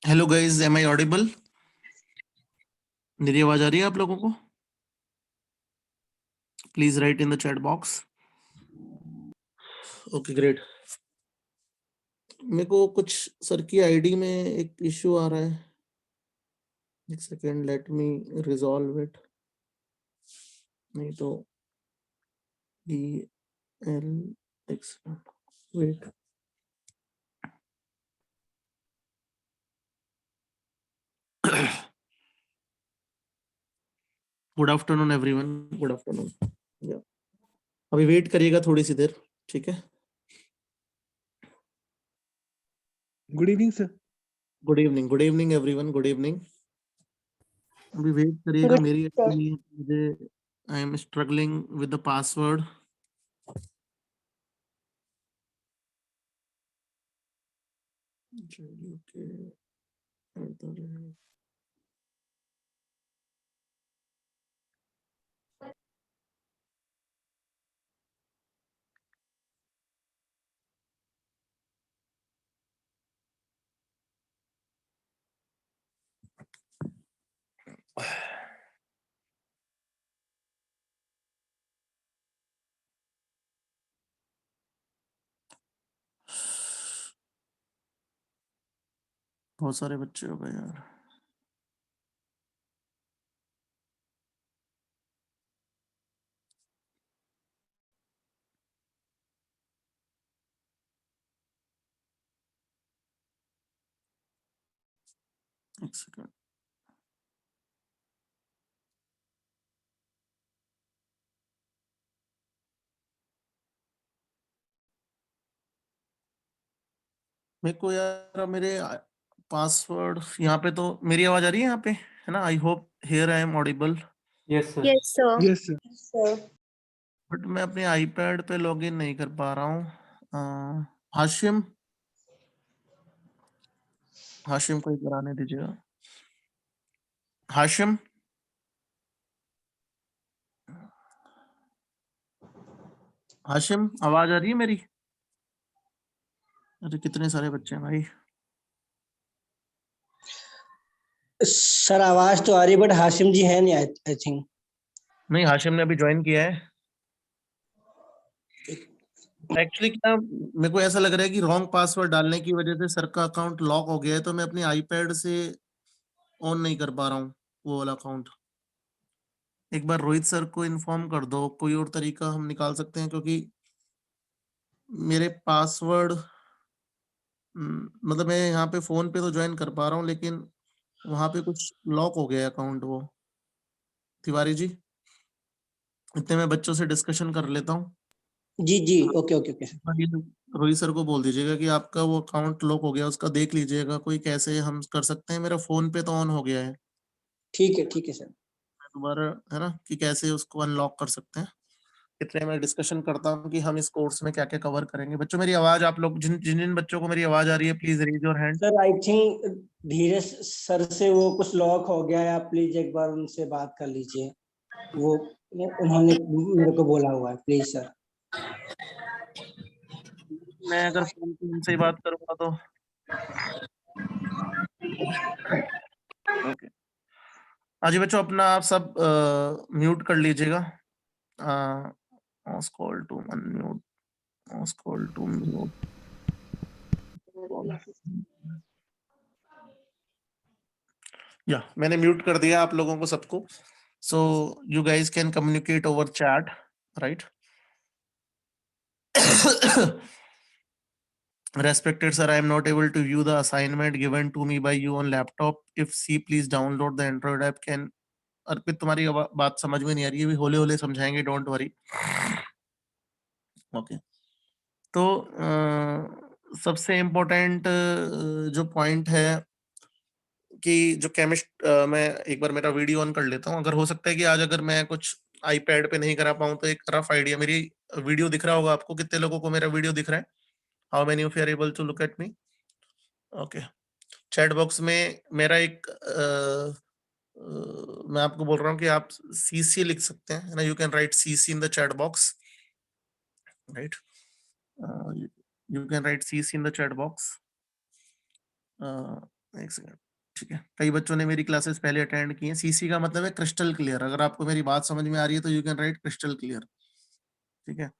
Hello guys, am I audible? मेरी आवाज आ रही है आप लोगों को? Please write in the chat box. Okay, great. मेरे को कुछ सर की आईडी में एक इश्यू आ रहा है। एक second, let me resolve it. नहीं तो D L X, wait. Good afternoon everyone, good afternoon. अभी वेट करिएगा थोड़ी सी देर, ठीक है? Good evening sir. Good evening everyone, good evening. अभी वेट करिएगा, मेरी मुझे I am struggling with the password. बहुत सारे बच्चे हो गए यार। एक सेकंड। मेरे को यार मेरे पासवर्ड यहाँ पे, तो मेरी आवाज आ रही है यहाँ पे, है ना? I hope here I am audible. Yes, sir. Yes, sir. Yes sir. Sir. But मैं अपने आईपैड पे लॉगिन नहीं कर पा रहा हूँ। हाशिम, हाशिम को एक कराने दीजिएगा। हाशिम, हाशिम, आवाज आ रही है मेरी? अरे कितने सारे बच्चे हैं भाई। सर आवाज तो आ रही है बट हाशिम जी है नहीं आई थिंक। नहीं, हाशिम ने अभी ज्वाइन किया है। एक्चुअली क्या, मेरे को ऐसा लग रहा है कि रॉन्ग पासवर्ड डालने की वजह से सर का अकाउंट लॉक हो गया है, तो मैं अपने आईपैड से ऑन नहीं कर पा रहा हूँ वो वाला अकाउंट। एक बार रोहित सर को इन्फॉर्म कर दो, कोई और तरीका हम निकाल सकते हैं, क्योंकि मेरे पासवर्ड मतलब मैं यहाँ पे फोन पे तो ज्वाइन कर पा रहा हूँ, लेकिन वहां पे कुछ लॉक हो गया अकाउंट वो। तिवारी जी, इतने में बच्चों से डिस्कशन कर लेता हूँ। जी जी okay okay okay sir. Rohit sir को बोल दीजिएगा कि आपका वो अकाउंट लॉक हो गया, उसका देख लीजिएगा कोई कैसे हम कर सकते हैं। मेरा फोन पे तो ऑन हो गया है, ठीक है सर। दोबारा है ना, कि कैसे उसको अनलॉक कर सकते हैं। इतने में डिस्कशन करता हूँ कि हम इस कोर्स में क्या क्या कवर करेंगे। बच्चों, मेरी आवाज आप लोग जिन जिन जिन बच्चों को मेरी आवाज आ रही है, please raise your hand. Sir I think धीरे सर से वो कुछ लॉक हो गया है, आप प्लीज एक बार उनसे बात कर लीजिए। वो उन्होंने मेरे को बोला हुआ है, प्लीज सर। मैं अगर फोन पे उनसे ही बात करूंगा तो ओके। हाँ जी बच्चों, अपना आप सब म्यूट कर लीजिएगा। Call to unmute, call to mute. या मैंने म्यूट कर दिया आप लोगों को सबको। So you guys can communicate over chat, right? Respected sir, I am not able to view the assignment given to me by you on laptop. If C, please download the Android app. Can अर्पित, तुम्हारी बात समझ में नहीं आ रही है, होले होले समझाएंगे, डोंट वरी। ओके, तो सबसे इम्पोर्टेंट जो पॉइंट है कि जो केमिस्ट, मैं एक बार मेरा वीडियो ऑन कर लेता हूँ। अगर हो सकता है कि आज अगर मैं कुछ आईपैड पे नहीं करा पाऊँ, तो एक रफ आइडिया, मेरी वीडियो दिख रहा होगा आपको? कितने लोगों को मेरा वीडियो दिख रहा है? How many of you are able to look at me? Okay, chat box में मेरा एक मैं आपको बोल रहा हूँ कि आप सीसी लिख सकते हैं, ना? You can write CC in the chat box, right? You can write CC in the chat box. एक सेकंड, ठीक है। कई बच्चों ने मेरी क्लासेस पहले अटेंड की हैं। सीसी का मतलब है क्रिस्टल क्लियर। अगर आपको मेरी बात समझ में आ रही है तो you can write crystal clear, ठीक है।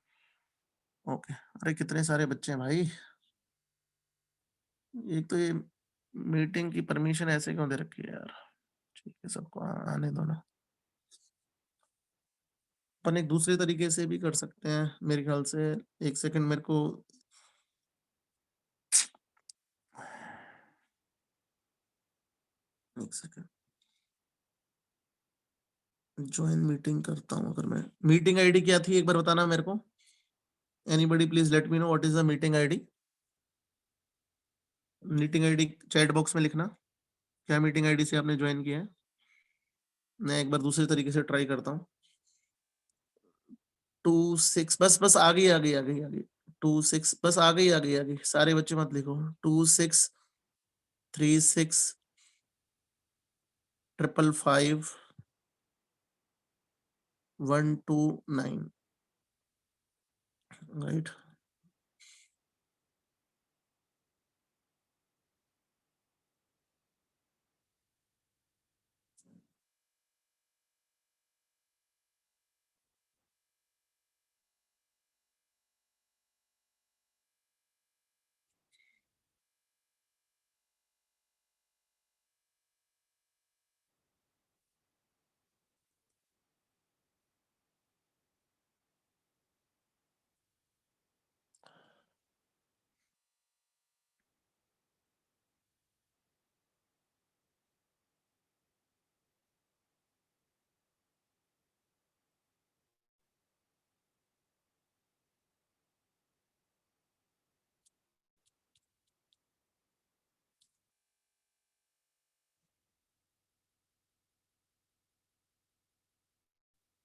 ओके। अरे कितने सारे बच्चे हैं भाई। एक तो ये मीटिंग की परमिशन ऐसे क्यों दे रखी है यार। ठीक है, सबको आने दो ना। अपन एक दूसरे तरीके से भी कर सकते हैं मेरे ख्याल से। एक सेकंड मेरे को, एक सेकंड, ज्वाइन मीटिंग करता हूँ। अगर मैं, मीटिंग आईडी क्या थी एक बार बताना मेरे को। Anybody please let me know what is the meeting ID. Meeting ID chat box में लिखना। क्या मीटिंग आईडी से आपने ज्वाइन किया है। मैं एक बार दूसरे तरीके से ट्राई करता हूँ। 26, बस बस आ गई आ गई आ गई आ गई। 26, बस आ गई। सारे बच्चे मत लिखो। 2636 555 129, राइट।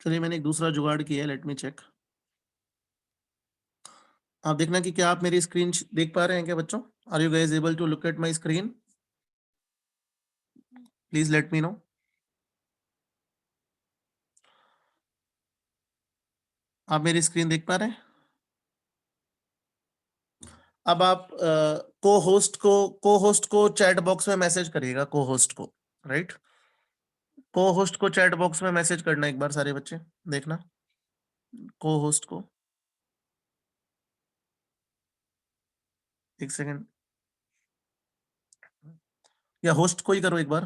चलिए मैंने एक दूसरा जुगाड़ किया है, लेट मी चेक। आप देखना कि क्या आप मेरी स्क्रीन देख पा रहे हैं क्या बच्चों। Are you guys able to look at my screen. Please let me know. आप मेरी स्क्रीन देख पा रहे हैं। अब आप को होस्ट को चैट बॉक्स में मैसेज करिएगा। को होस्ट को, राइट। को होस्ट को चैट बॉक्स में मैसेज करना एक बार सारे बच्चे देखना। को होस्ट को, एक सेकंड, या होस्ट को ही करो एक बार।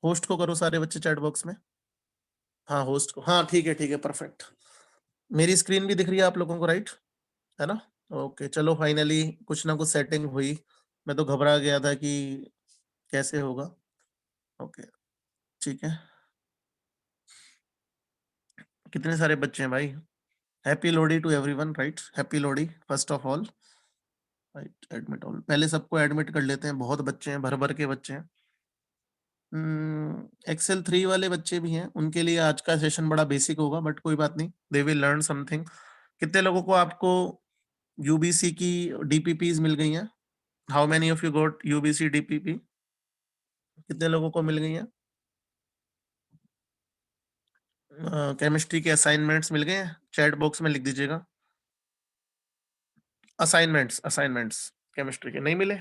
होस्ट को करो सारे बच्चे चैट बॉक्स में। हाँ होस्ट को, हाँ ठीक है परफेक्ट। मेरी स्क्रीन भी दिख रही है आप लोगों को, राइट, है ना। ओके चलो, फाइनली कुछ ना कुछ सेटिंग हुई। मैं तो घबरा गया था कि कैसे होगा। ओके ठीक है। कितने सारे बच्चे हैं भाई। Happy Lohri to everyone, right. Happy Lohri first of all, right. Admit all, पहले सबको एडमिट कर लेते हैं। बहुत बच्चे हैं, भर भर के बच्चे हैं। एक्सेल 3 वाले बच्चे भी हैं, उनके लिए आज का सेशन बड़ा बेसिक होगा, बट कोई बात नहीं, दे विल लर्न समथिंग। कितने लोगों को आपको यूबीसी की डीपीपीज मिल गई हैं। How many of you got UBC DPP. कितने लोगों को मिल गई हैं। केमिस्ट्री के असाइनमेंट्स मिल गए हैं। चैट बॉक्स में लिख दीजिएगा। असाइनमेंट्स केमिस्ट्री के नहीं मिले,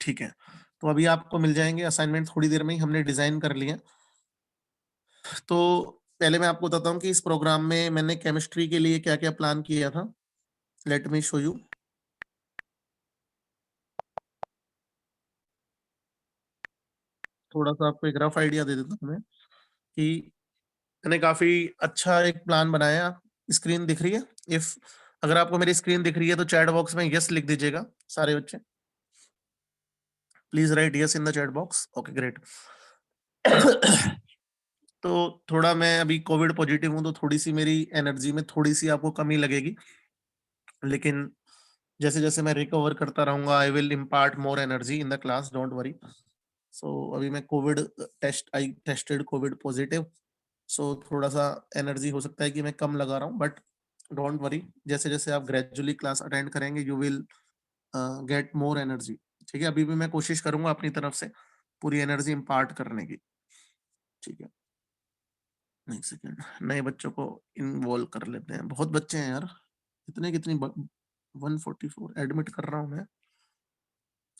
ठीक है। तो अभी आपको मिल जाएंगे असाइनमेंट, थोड़ी देर में ही हमने डिजाइन कर लिए। तो पहले मैं आपको बताता हूँ कि इस प्रोग्राम में मैंने केमिस्ट्री के लिए क्या क्या प्लान किया था। Let me show you. थोड़ा सा आपको एक रफ आइडिया दे देता हूँ मैं कि मैंने काफी अच्छा एक प्लान बनाया। स्क्रीन दिख रही है। इफ अगर आपको मेरी स्क्रीन दिख रही है तो चैट बॉक्स में यस लिख दीजिएगा सारे बच्चे। Please right yes in the chat box. Okay great. तो थोड़ा मैं अभी कोविड पॉजिटिव हूँ, तो थोड़ी सी मेरी एनर्जी में थोड़ी सी आपको कमी लगेगी, लेकिन जैसे जैसे मैं रिकवर करता रहूंगा I will impart more energy in the class, don't worry. So अभी मैं COVID I tested COVID positive. So थोड़ा सा एनर्जी हो सकता है कि मैं कम लगा रहा हूँ, बट डोंट वरी, जैसे जैसे आप ग्रेजुअली क्लास अटेंड करेंगे you will get more energy. ठीक है, अभी भी मैं कोशिश करूंगा अपनी तरफ से पूरी एनर्जी इम्पार्ट करने की। ठीक है, एक सेकेंड, नए बच्चों को इन्वॉल्व कर लेते हैं। बहुत बच्चे हैं यार, कितनी 144 एडमिट कर रहा हूँ मैं।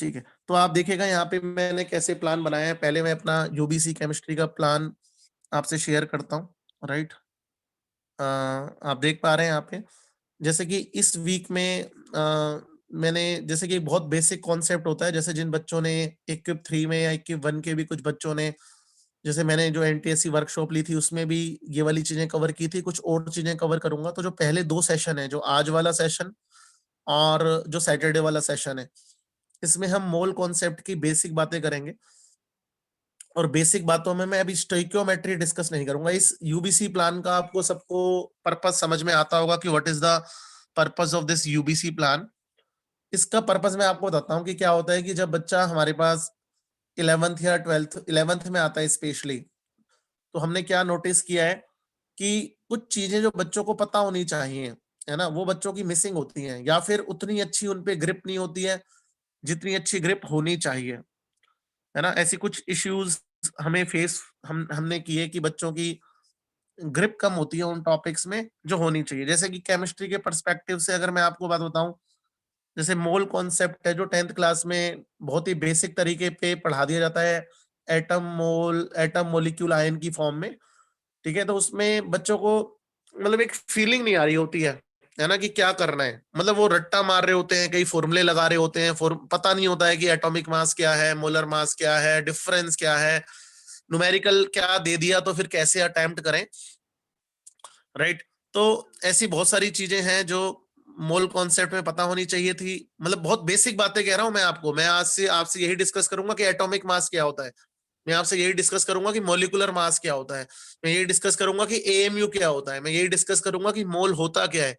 ठीक है, तो आप देखिएगा यहाँ पे मैंने कैसे प्लान बनाया है। पहले मैं अपना यूबीसी केमिस्ट्री का प्लान आपसे शेयर करता हूँ, राइट। आप देख पा रहे हैं यहाँ पे, जैसे कि इस वीक में मैंने, जैसे कि बहुत बेसिक कॉन्सेप्ट होता है, जैसे जिन बच्चों ने इक्विप 3 में या इक्विप 1 के भी कुछ बच्चों ने, जैसे मैंने जो एनटीएससी वर्कशॉप ली थी उसमें भी ये वाली चीजें कवर की थी, कुछ और चीजें कवर करूंगा। तो जो पहले 2 सेशन है, जो आज वाला सेशन और जो सैटरडे वाला सेशन है, इसमें हम मोल कॉन्सेप्ट की बेसिक बातें करेंगे। और बेसिक बातों में मैं अभी स्टोइकियोमेट्री डिस्कस नहीं करूंगा। इस यूबीसी प्लान का आपको सबको पर्पस समझ में आता होगा कि what is the purpose of this UBC plan. इसका पर्पस मैं आपको बताता हूँ कि क्या होता है कि जब बच्चा हमारे पास 11th या 11th में आता है स्पेशली, तो हमने क्या नोटिस किया है कि कुछ चीजें जो बच्चों को पता होनी चाहिए, है ना, वो बच्चों की मिसिंग होती हैं, या फिर उतनी अच्छी उन पे ग्रिप नहीं होती है जितनी अच्छी ग्रिप होनी चाहिए, है ना। ऐसी कुछ इश्यूज हमें फेस हमने किए कि बच्चों की ग्रिप कम होती है उन टॉपिक्स में जो होनी चाहिए। जैसे कि केमिस्ट्री के पर्सपेक्टिव से अगर मैं आपको बात बताऊं, जैसे मोल कॉन्सेप्ट है जो 10th क्लास में बहुत ही बेसिक तरीके पे पढ़ा दिया जाता है, एटम मोल, एटम मोलिक्यूल आयन की फॉर्म में, ठीक है। तो उसमें बच्चों को मतलब एक फीलिंग नहीं आ रही होती है ना, कि क्या करना है। मतलब वो रट्टा मार रहे होते हैं, कई फॉर्मूले लगा रहे होते हैं, पता नहीं होता है कि एटॉमिक मास क्या है, मोलर मास क्या है, डिफरेंस क्या है, न्यूमेरिकल क्या दे दिया तो फिर कैसे अटेम्प्ट करें, राइट। तो ऐसी बहुत सारी चीजें हैं जो मोल कॉन्सेप्ट में पता होनी चाहिए थी। मतलब बहुत बेसिक बातें कह रहा हूं मैं आपको। मैं आज से आपसे यही डिस्कस करूंगा कि एटॉमिक मास क्या होता है, मैं आपसे यही डिस्कस करूंगा कि मॉलिक्यूलर मास क्या होता है, मैं यही डिस्कस करूंगा कि एएमयू क्या होता है, मैं यही डिस्कस करूंगा कि मोल होता क्या है।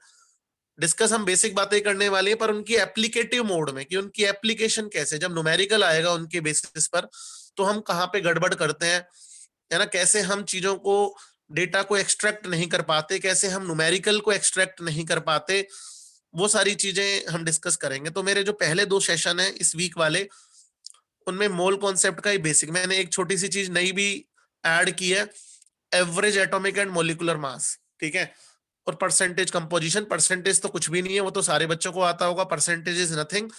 डिस्कस हम बेसिक बातें करने वाले हैं, पर उनकी एप्लीकेटिव मोड में, कि उनकी एप्लीकेशन कैसे, जब न्यूमेरिकल आएगा उनके बेसिस पर, तो हम कहाँ पे गड़बड़ करते हैं, है ना, कैसे हम चीजों को, डेटा को एक्सट्रैक्ट नहीं कर पाते, कैसे हम न्यूमेरिकल को एक्सट्रैक्ट नहीं कर पाते, वो सारी चीजें हम डिस्कस करेंगे। तो मेरे जो पहले 2 सेशन है इस वीक वाले, उनमें मोल कॉन्सेप्ट का ही बेसिक, मैंने एक छोटी सी चीज नई भी ऐड की है, average atomic and molecular mass, ठीक है। और परसेंटेज कंपोजिशन, परसेंटेज तो कुछ भी नहीं है, वो तो सारे बच्चों को आता होगा, percentage is nothing,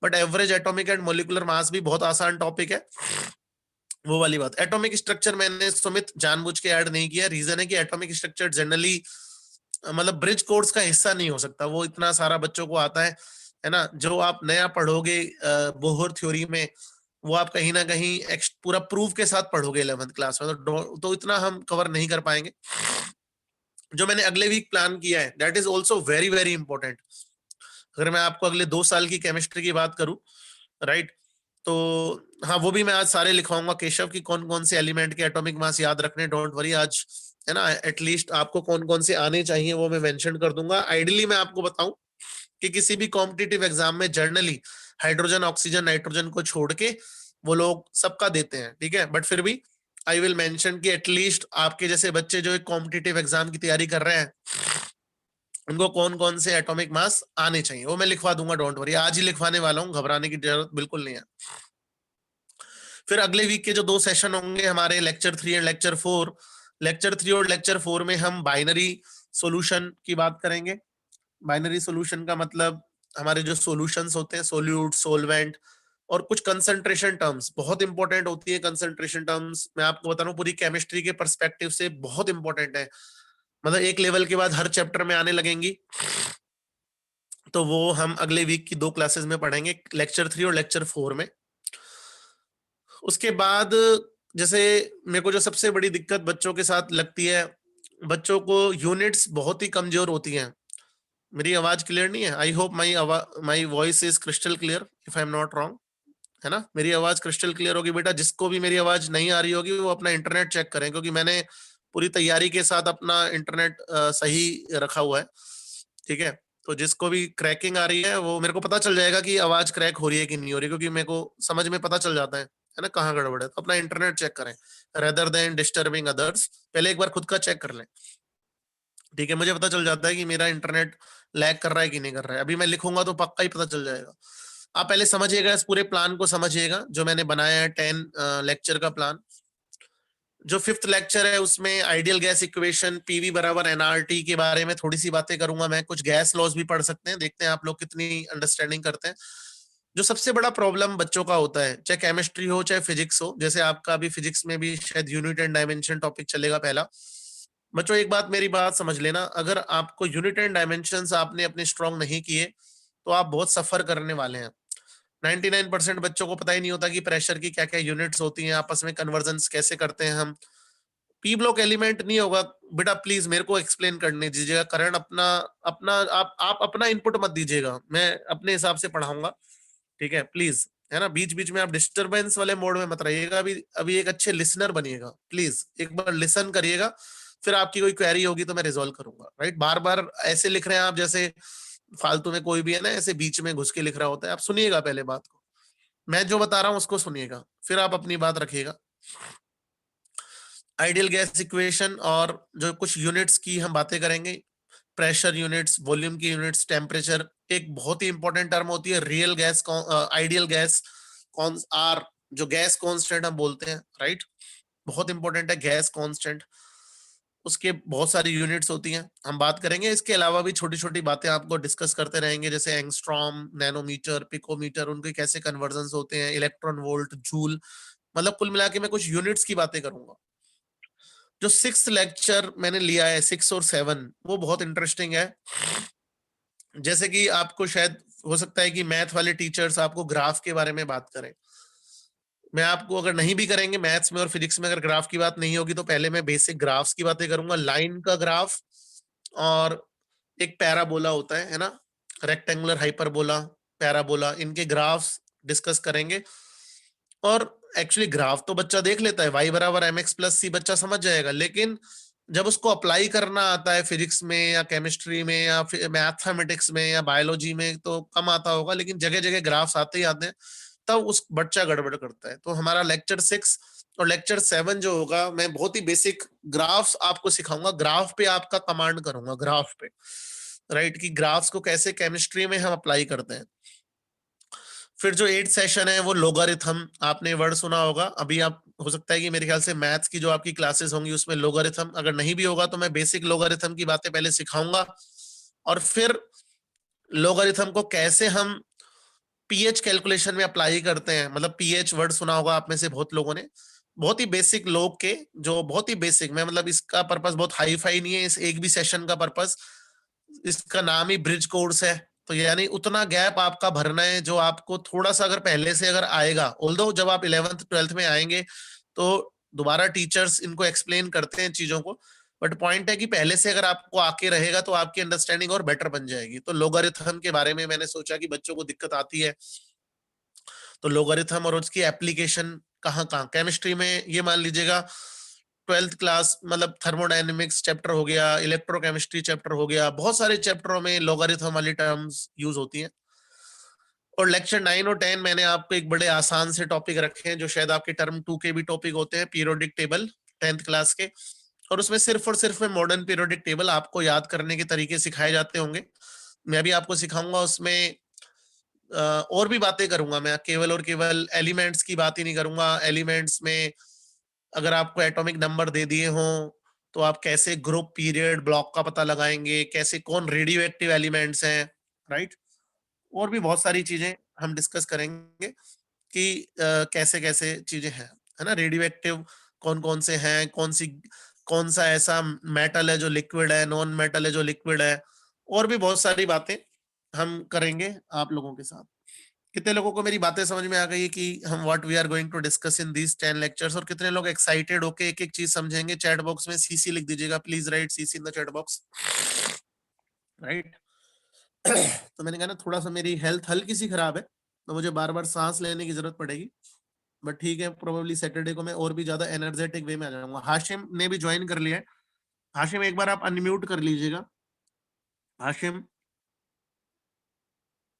but average atomic and molecular mass भी बहुत आसान टॉपिक है, वो वाली बात। एटॉमिक स्ट्रक्चर मैंने सुमित जानबूझ के ऐड नहीं किया, रीजन है कि एटॉमिक स्ट्रक्चर जनरली मतलब ब्रिज कोर्स का हिस्सा नहीं हो सकता, वो इतना सारा बच्चों को आता है ना। जो आप नया पढ़ोगे बोहर थ्योरी में, वो आप कहीं ना कहीं पूरा प्रूफ के साथ पढ़ोगे 11th क्लास में, तो इतना हम कवर नहीं कर पाएंगे। जो मैंने अगले वीक प्लान किया है, that is also very very important. अगर मैं आपको अगले 2 साल की केमिस्ट्री की बात करूं, राइट, तो हाँ, वो भी मैं आज सारे लिखवाऊंगा केशव की, कौन कौन से एलिमेंट के एटॉमिक मास याद रखने, डोंट वरी आज, है ना। एटलीस्ट आपको कौन कौन से आने चाहिए वो मैं मेंशन कर दूंगा। आइडियली मैं आपको बताऊं कि किसी भी कॉम्पिटिटिव एग्जाम में जर्नली हाइड्रोजन, ऑक्सीजन, नाइट्रोजन को छोड़ के वो लोग सबका देते हैं, ठीक है। बट फिर भी आई विल मेंशन कि एटलीस्ट आपके जैसे बच्चे जो एक कॉम्पिटिटिव एग्जाम की तैयारी कर रहे हैं, उनको कौन कौन से एटॉमिक मास आने चाहिए वो मैं लिखवा दूंगा, डोंट वरी, आज ही लिखवाने वाला हूँ, घबराने की जरूरत बिल्कुल नहीं है। फिर अगले वीक के जो 2 सेशन होंगे हमारे, लेक्चर 3 एंड लेक्चर 4, लेक्चर 3 और लेक्चर 4 में हम बाइनरी सॉल्यूशन की बात करेंगे। बाइनरी सॉल्यूशन का मतलब हमारे जो सॉल्यूशंस होते हैं, सोल्यूट, सोलवेंट, और कुछ कंसंट्रेशन टर्म्स बहुत इंपॉर्टेंट होती है। कंसंट्रेशन टर्म्स मैं आपको बता रहा हूँ पूरी केमिस्ट्री के पर्सपेक्टिव से बहुत इंपॉर्टेंट है, मतलब एक लेवल के बाद हर चैप्टर में आने लगेंगी। तो वो हम अगले वीक की 2 क्लासेस में पढ़ेंगे, लेक्चर 3 और लेक्चर 4 में। उसके बाद जैसे मेरे को जो सबसे बड़ी दिक्कत बच्चों के साथ लगती है, बच्चों को यूनिट्स बहुत ही कमजोर होती हैं। मेरी आवाज क्लियर नहीं है? I hope my voice is crystal clear, if I am not wrong, है ना। मेरी आवाज क्रिस्टल क्लियर होगी बेटा। जिसको भी मेरी आवाज नहीं आ रही होगी वो अपना इंटरनेट चेक करें, क्योंकि मैंने पूरी तैयारी के साथ अपना इंटरनेट सही रखा हुआ है, ठीक है। तो जिसको भी क्रैकिंग आ रही है वो मेरे को पता चल जाएगा कि आवाज क्रैक हो रही है कि नहीं हो रही, क्योंकि मेरे को समझ में पता चल जाता है ना कहाँ गड़बड़ है। तो अपना इंटरनेट चेक करें, रेदर देन डिस्टर्बिंग अदर्स, पहले एक बार खुद का चेक कर लें, ठीक है। मुझे पता चल जाता है कि मेरा इंटरनेट लैग कर रहा है कि नहीं कर रहा है। अभी मैं लिखूंगा तो पक्का ही पता चल जाएगा। आप पहले समझिएगा, इस पूरे प्लान को समझिएगा जो मैंने बनाया है 10 लेक्चर का प्लान। जो 5th लेक्चर है उसमें आइडियल गैस इक्वेशन, पीवी बराबर एनआरटी के बारे में थोड़ी सी बातें करूंगा मैं। कुछ गैस लॉज भी पढ़ सकते हैं, देखते हैं आप लोग कितनी अंडरस्टैंडिंग करते हैं। जो सबसे बड़ा प्रॉब्लम बच्चों का होता है, चाहे केमिस्ट्री हो चाहे फिजिक्स हो, जैसे आपका अभी फिजिक्स में भी शायद यूनिट एंड डायमेंशन टॉपिक चलेगा पहला। बच्चों एक बात समझ लेना, अगर आपको यूनिट एंड डायमेंशंस आपने अपने स्ट्रॉन्ग नहीं किए तो आप बहुत सफर करने वाले हैं। 99% बच्चों को पता ही नहीं होता कि प्रेशर की क्या क्या यूनिट्स होती हैं, आपस में कन्वर्जन्स कैसे करते हैं हम। पी ब्लॉक एलिमेंट नहीं होगा बेटा, प्लीज मेरे को एक्सप्लेन करने दीजिएगा। करण अपना अपना आप अपना इनपुट मत दीजिएगा, मैं अपने हिसाब से पढ़ाऊंगा, ठीक है प्लीज, है ना। बीच बीच में आप डिस्टरबेंस वाले मोड में मत रहिएगा। अभी अभी एक अच्छे लिसनर बनिएगा, प्लीज एक बार लिसन करिएगा, फिर आपकी कोई क्वेरी होगी तो मैं रिजॉल्व करूंगा, राइट। बार बार ऐसे लिख रहे हैं आप जैसे फालतू में कोई भी है ना ऐसे बीच में घुस के लिख रहा होता है। आप सुनिएगा पहले बात को, मैं जो बता रहा हूं उसको सुनिएगा, फिर आप अपनी बात रखिएगा। आइडियल गैस इक्वेशन और जो कुछ यूनिट्स की हम बातें करेंगे, प्रेशर यूनिट्स, वॉल्यूम की यूनिट्स, टेम्परेचर। एक बहुत ही इंपॉर्टेंट टर्म होती है रियल गैस, आइडियल गैस कौन आर, जो गैस कांस्टेंट हम बोलते हैं, राइट। बहुत इंपॉर्टेंट है गैस कांस्टेंट, उसके बहुत सारी यूनिट्स होती हैं, हम बात करेंगे। इसके अलावा भी छोटी छोटी बातें आपको डिस्कस करते रहेंगे, जैसे एंगस्ट्रॉम, नैनोमीटर, पिकोमीटर, उनके कैसे कन्वर्जन्स होते हैं, इलेक्ट्रॉन वोल्ट, जूल, मतलब कुल मिला के मैं कुछ यूनिट्स की बातें करूंगा। जो 6th लेक्चर मैंने लिया है 6 और 7, वो बहुत इंटरेस्टिंग है। जैसे कि आपको शायद हो सकता है कि मैथ वाले टीचर्स आपको ग्राफ के बारे में बात करें, मैं आपको अगर नहीं भी करेंगे मैथ्स में और फिजिक्स में, अगर ग्राफ की बात नहीं होगी तो पहले मैं बेसिक ग्राफ्स की बातें करूंगा। लाइन का ग्राफ और एक पैराबोला होता है ना, रेक्टेंगुलर, हाइपरबोला, पैराबोला, इनके ग्राफ्स डिस्कस करेंगे। और एक्चुअली ग्राफ तो बच्चा देख लेता है, y बराबर mx प्लस c बच्चा समझ जाएगा, लेकिन जब उसको अप्लाई करना आता है फिजिक्स में या केमिस्ट्री में या मैथमेटिक्स में या बायोलॉजी में तो कम आता होगा, लेकिन जगह जगह ग्राफ्स आते ही आते हैं, तब उस बच्चा गड़बड़ करता है। तो हमारा लेक्चर 6 और लेक्चर 7 जो होगा, मैं बहुत ही बेसिक ग्राफ्स आपको सिखाऊंगा, ग्राफ पे आपका कमांड करूंगा, ग्राफ पे, राइट, कि ग्राफ्स को कैसे केमिस्ट्री में हम अप्लाई करते हैं। फिर जो 8th सेशन है वो लोगारिथम, आपने वर्ड सुना होगा। अभी आप हो सकता है कि मेरे ख्याल से मैथ्स की जो आपकी क्लासेस होंगी उसमें लोगारिथम, अगर नहीं भी होगा तो मैं बेसिक लोगारिथम की बातें पहले सिखाऊंगा, और फिर लोगारिथम को कैसे हम पीएच कैलकुलेशन में अप्लाई करते हैं। मतलब पीएच वर्ड सुना होगा आप में से बहुत लोगों ने, बहुत ही बेसिक लोग के, जो बहुत ही बेसिक में, मतलब इसका पर्पस बहुत हाई फाई नहीं है, इस एक भी सेशन का पर्पस, इसका नाम ही ब्रिज कोर्स है। तो यानी उतना गैप आपका भरना है जो आपको थोड़ा सा अगर पहले से अगर आएगा, ऑल्दो जब आप 11th 12th में आएंगे तो दोबारा टीचर्स इनको एक्सप्लेन करते हैं चीजों को, बट पॉइंट है कि पहले से अगर आपको आके रहेगा तो आपकी अंडरस्टैंडिंग और बेटर बन जाएगी। तो लोगारिथम के बारे में मैंने सोचा कि बच्चों को दिक्कत आती है, तो लोगारिथम और उसकी एप्लीकेशन कहाँ कहाँ, केमिस्ट्री में ये मान लीजिएगा 12th क्लास, मतलब थर्मोडायनेमिक्स चैप्टर हो गया, इलेक्ट्रोकेमिस्ट्री चैप्टर हो गया, बहुत सारे चैप्टरों में लोगारिथम वाली टर्म्स यूज होती हैं। और लेक्चर 9 और 10 मैंने आपको एक बड़े आसान से टॉपिक रखे हैं जो शायद आपके टर्म 2 के भी टॉपिक होते हैं, पीरियोडिक टेबल 10th क्लास के, और उसमें सिर्फ और सिर्फ मॉडर्न पीरियोडिक टेबल आपको याद करने के तरीके सिखाए जाते होंगे। मैं भी आपको सिखाऊंगा, उसमें और भी बातें करूंगा, मैं केवल और केवल एलिमेंट्स की बात ही नहीं करूंगा। एलिमेंट्स में अगर आपको एटॉमिक नंबर दे दिए हों तो आप कैसे ग्रुप, पीरियड, ब्लॉक का पता लगाएंगे, कैसे कौन रेडियो एक्टिव एलिमेंट्स हैं, राइट। और भी बहुत सारी चीजें हम डिस्कस करेंगे कि कैसे कैसे चीजें हैं, है ना। रेडियो एक्टिव कौन कौन से हैं, कौन सा ऐसा मेटल है जो लिक्विड है, नॉन मेटल है जो लिक्विड है, और भी बहुत सारी बातें हम करेंगे आप लोगों के साथ। कितने लोगों को मेरी बातें समझ में आ गई कि हम what we are going to discuss in these 10 lectures, और कितने लोग एक्साइटेड होके एक एक चीज समझेंगे। चैट बॉक्स में सीसी लिख दीजिएगा, please write CC in the chat box, right. तो मैंने कहा ना थोड़ा सा मेरी हेल्थ हल्की सी खराब है तो मुझे बार बार सांस लेने की जरूरत पड़ेगी, बट ठीक है, प्रोबेबली सैटरडे को मैं और भी ज्यादा एनर्जेटिक वे में आ जाऊंगा। हाशिम ने भी ज्वाइन कर लिया है, हाशिम एक बार आप अनम्यूट कर लीजिएगा। हाशिम,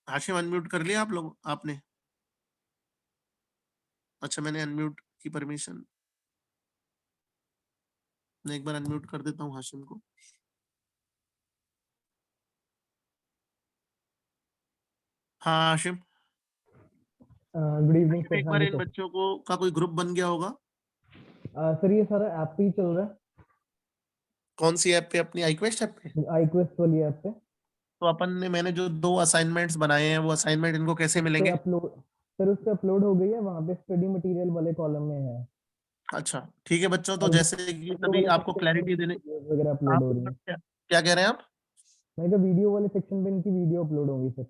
हाशिम अनम्यूट कर लिया आप लोग आपने? अच्छा, मैंने अनम्यूट की परमिशन, मैं एक बार अनम्यूट कर देता हूँ हाशिम को। हाँ Hashim, good evening Hashim sir. एक हाँ बार जी इन सर। बच्चों को का कोई ग्रुप बन गया होगा। सर ये सारा ऐप पे ही चल रहा कौन सी ऐप पे? अपनी iQuest ऐप पे? है, iQuest वाली ऐप पे। तो अपन ने मैंने जो 2 असाइनमेंट्स बनाए हैं वो असाइनमेंट इनको कैसे मिलेंगे? सर उस पे अपलोड हो गई है, वहाँ पे स्टडी मटेरियल वाले कॉलम में है। अच्छा ठीक है बच्चों, तो और जैसे कि वीडियो तभी वाले आपको सेक्शन पे क्लैरिटी इनकी देने वीडियोस वगैरह अपलोड आप हो रही हैं। क्या क्या कह रहे हैं आप? मैं कहा वीडियो वाले सेक्शन पे इनकी वीडियो अपलोड होंगी सर।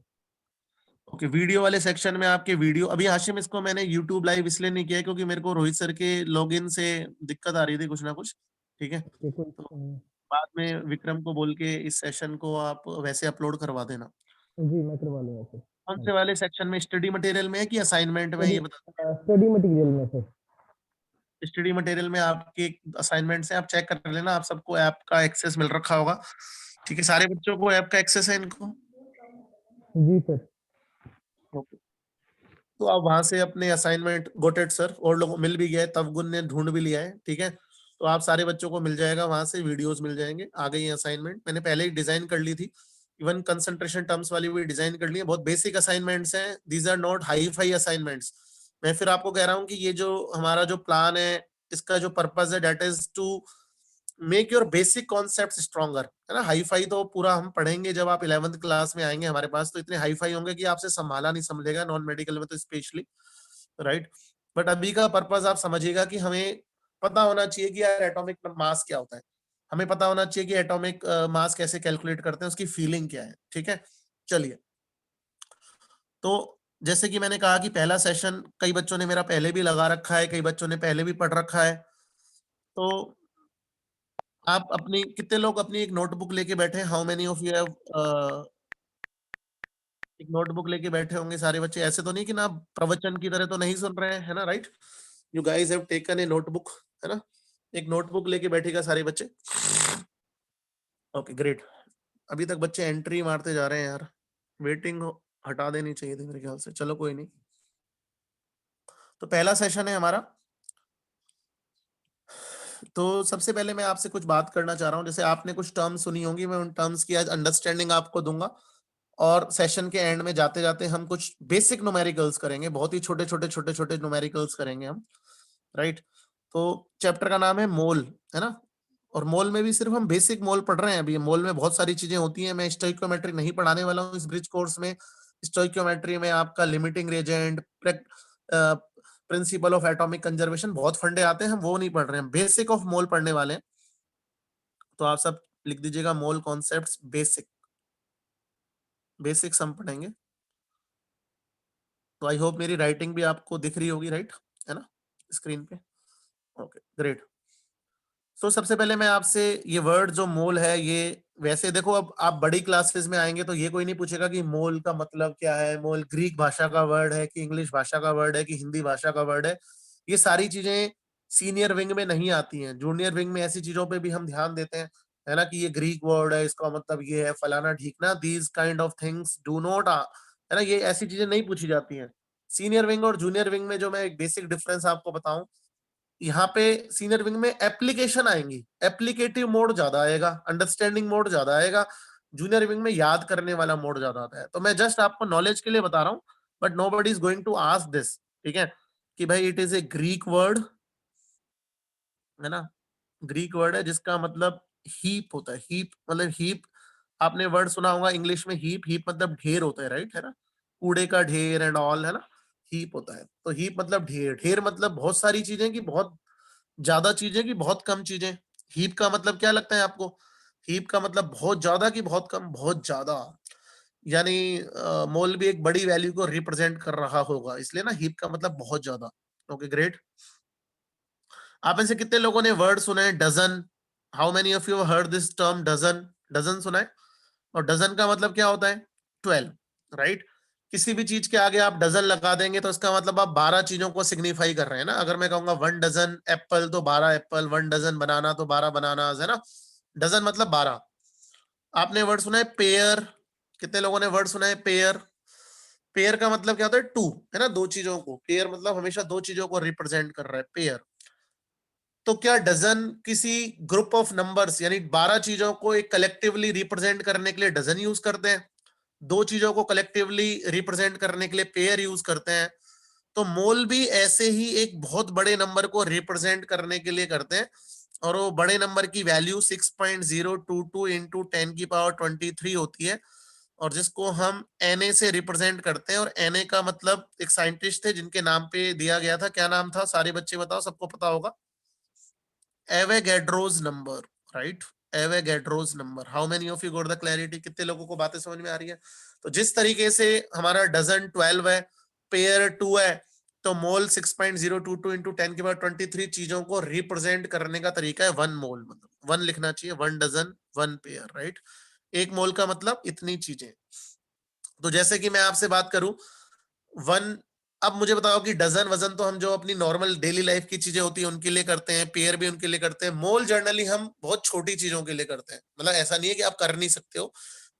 ओके, वीडियो वाले सेक्शन में आपके वीडियो अभी हाशिम इसको मैंने यूट्यूब लाइव इसलिए नहीं किया है क्योंकि मेरे को रोहित सर के लॉगिन से दिक्कत आ रही थी कुछ ना कुछ। ठीक है, ओके, कोई तो इशू नहीं है। बाद में विक्रम को बोल के इस सेशन को आप वैसे अपलोड करवा देना। जी मैं करवा लूँगा सर। कौन हाँ से वाले सेक्शन में, स्टडी मटेरियल में है कि असाइनमेंट में, स्टडी ये बता? स्टडी मटेरियल में सर। स्टडी मटेरियल में आपके असाइनमेंट्स हैं, आप चेक कर लेना, आप सबको ऐप का एक्सेस मिल रखा होगा। ठीक है, सारे बच्चों को ऐप का एक्सेस है इनको? जी सर। ओके, तो आप वहां से अपने असाइनमेंट गोटेड सर, और लोगों मिल भी गया है, तवगुन ने ढूंढ भी लिया है। ठीक है, तो आप सारे बच्चों को मिल जाएगा, वहां से वीडियोस मिल जाएंगे। आ गई असाइनमेंट, मैंने पहले ही डिजाइन कर ली थी, इवन कंसंट्रेशन टर्म्स वाली भी डिजाइन कर ली है। बहुत बेसिक असाइनमेंट्स हैं, these are not hi fi assignments. मैं फिर आपको कह रहा हूँ कि ये जो हमारा जो प्लान है, इसका जो पर्पज है that is to make your basic concept stronger, है ना। हाई फाई तो पूरा हम पढ़ेंगे जब आप 11th क्लास में आएंगे हमारे पास, तो इतने हाई फाई होंगे कि आपसे संभाला नहीं समझेगा, नॉन मेडिकल में तो स्पेशली, राइट। बट अभी का पर्पज आप समझिएगा कि हमें पता होना चाहिए कि यार एटॉमिक मास क्या होता है, हमें पता होना चाहिए कि एटॉमिक मास कैसे कैलकुलेट करते हैं, उसकी फीलिंग क्या है। ठीक है, चलिए। तो जैसे कि मैंने कहा कि पहला सेशन कई बच्चों ने मेरा पहले भी लगा रखा है, कई बच्चों ने पहले भी पढ़ रखा है। तो आप अपनी कितने लोग अपनी एक नोटबुक लेके बैठे हैं? How many of you have एक नोटबुक लेके बैठे होंगे सारे बच्चे? ऐसे तो नहीं कि ना प्रवचन की तरह तो नहीं सुन रहे हैं, है ना, right? You guys have taken a notebook, है ना, एक नोटबुक लेके बैठेगा सारे बच्चे। ओके ग्रेट, अभी तक बच्चे एंट्री मारते जा रहे हैं यार, वेटिंग हटा देनी चाहिए थी मेरे ख्याल से, चलो कोई नहीं। तो पहला सेशन है हमारा। तो सबसे पहले मैं आपसे कुछ बात करना चाह रहा हूँ, जैसे आपने कुछ टर्म्स सुनी होंगी, मैं उन टर्म्स की आज अंडरस्टैंडिंग आपको दूंगा, और सेशन के एंड में जाते जाते हम कुछ बेसिक न्यूमेरिकल्स करेंगे, बहुत ही छोटे छोटे छोटे छोटे न्यूमेरिकल्स करेंगे हम, राइट। तो चैप्टर का नाम है मोल, है ना, और मोल में भी सिर्फ हम बेसिक मोल पढ़ रहे हैं अभी। मोल में बहुत सारी चीजें होती हैं, मैं स्टोइकियोमेट्री नहीं पढ़ाने वाला हूँ इस ब्रिज कोर्स में। स्टोइकियोमेट्री में आपका limiting reagent, principle of atomic conservation, बहुत फंडे आते हैं, हम वो नहीं पढ़ रहे हैं, बेसिक ऑफ मोल पढ़ने वाले हैं। तो आप सब लिख दीजिएगा मोल कॉन्सेप्ट्स बेसिक, बेसिक्स हम पढ़ेंगे। तो आई होप मेरी राइटिंग भी आपको दिख रही होगी, राइट, है ना, स्क्रीन पे। Okay great. तो सबसे पहले मैं आपसे ये वर्ड जो मोल है, ये वैसे देखो, अब आप बड़ी क्लासेस में आएंगे तो ये कोई नहीं पूछेगा कि मोल का मतलब क्या है, मोल ग्रीक भाषा का वर्ड है कि इंग्लिश भाषा का वर्ड है कि हिंदी भाषा का वर्ड है। ये सारी चीजें सीनियर विंग में नहीं आती हैं, जूनियर विंग में ऐसी चीजों पे भी हम ध्यान देते हैं, है ना, कि ये ग्रीक वर्ड है, इसका मतलब ये है, फलाना ढीकना, these kind of things do not, है ना, ये ऐसी चीजें नहीं पूछी जाती हैं। सीनियर विंग और जूनियर विंग में जो मैं एक बेसिक डिफरेंस आपको बताऊं, यहाँ पे सीनियर विंग में एप्लीकेशन आएंगी, एप्लीकेटिव मोड ज्यादा आएगा, अंडरस्टैंडिंग मोड ज्यादा आएगा, जूनियर विंग में याद करने वाला मोड ज्यादा आता है। तो मैं जस्ट आपको नॉलेज के लिए बता रहा हूँ, but nobody is going to ask this, ठीक है, कि भाई it is a Greek word, है ना, ग्रीक वर्ड है जिसका मतलब हीप होता है। हीप मतलब हीप, आपने वर्ड सुना होगा इंग्लिश में, हीप, हीप मतलब ढेर होता है, राइट, है ना, कूड़े का ढेर एंड ऑल, है ना, हीप होता है। तो हीप मतलब ढेर, ढेर मतलब बहुत सारी चीजें की बहुत ज्यादा चीजें की बहुत कम चीजें। हीप का मतलब क्या लगता है आपको? हीप का मतलब बहुत ज्यादा की बहुत कम, बहुत ज्यादा, यानी मोल भी एक बड़ी वैल्यू को रिप्रेजेंट कर रहा होगा, इसलिए ना हीप का मतलब बहुत ज्यादा। Okay great. आप में से कितने लोगों ने वर्ड सुना है dozen? How many of you heard this term dozen? Dozen सुना है? और डजन का मतलब क्या होता है? 12, राइट। किसी भी चीज के आगे आप डजन लगा देंगे तो इसका मतलब आप 12 चीजों को सिग्निफाई कर रहे हैं ना। अगर मैं कहूंगा 1 डजन एप्पल तो 12 एप्पल, 1 डजन बनाना तो 12 बनाना, है ना, डजन मतलब 12। आपने वर्ड सुना है पेयर? कितने लोगों ने वर्ड सुना है पेयर? पेयर का मतलब क्या होता है? टू, है ना, दो चीजों को, पेयर मतलब हमेशा दो चीजों को रिप्रेजेंट कर रहा है पेयर। तो क्या डजन किसी ग्रुप ऑफ नंबर्स यानी 12 चीजों को एक कलेक्टिवली रिप्रेजेंट करने के लिए डजन यूज करते हैं, दो चीजों को कलेक्टिवली रिप्रेजेंट करने के लिए पेयर यूज करते हैं। तो मोल भी ऐसे ही एक बहुत बड़े नंबर को रिप्रेजेंट करने के लिए करते हैं, और वो बड़े नंबर की वैल्यू 6.022 इंटू 10 की पावर 23 होती है। और जिसको हम Na से रिप्रेजेंट करते हैं। और Na का मतलब एक साइंटिस्ट थे जिनके नाम पे दिया गया था, क्या नाम था सारे बच्चे बताओ, सबको पता होगा, Avogadro's number, right, Avogadro's number. How many of you got the clarity, कितने लोगों को बातें समझ में आ रही है? तो जिस तरीके से हमारा डजन 12 है, पेयर 2 है, तो मोल 6.022 इंटू 10⁻23 चीजों को रिप्रेजेंट करने का तरीका है 1 मोल, मतलब 1 लिखना चाहिए, 1 डजन 1 पेयर, राइट। 1 मोल का मतलब इतनी चीजें। तो जैसे कि मैं आपसे बात करूं 1, अब मुझे बताओ कि डजन वजन तो हम जो अपनी नॉर्मल डेली लाइफ की चीजें होती है उनके लिए करते हैं, पेयर भी उनके लिए करते हैं, मोल जनरली हम बहुत छोटी चीजों के लिए करते हैं। मतलब ऐसा नहीं है कि आप कर नहीं सकते हो,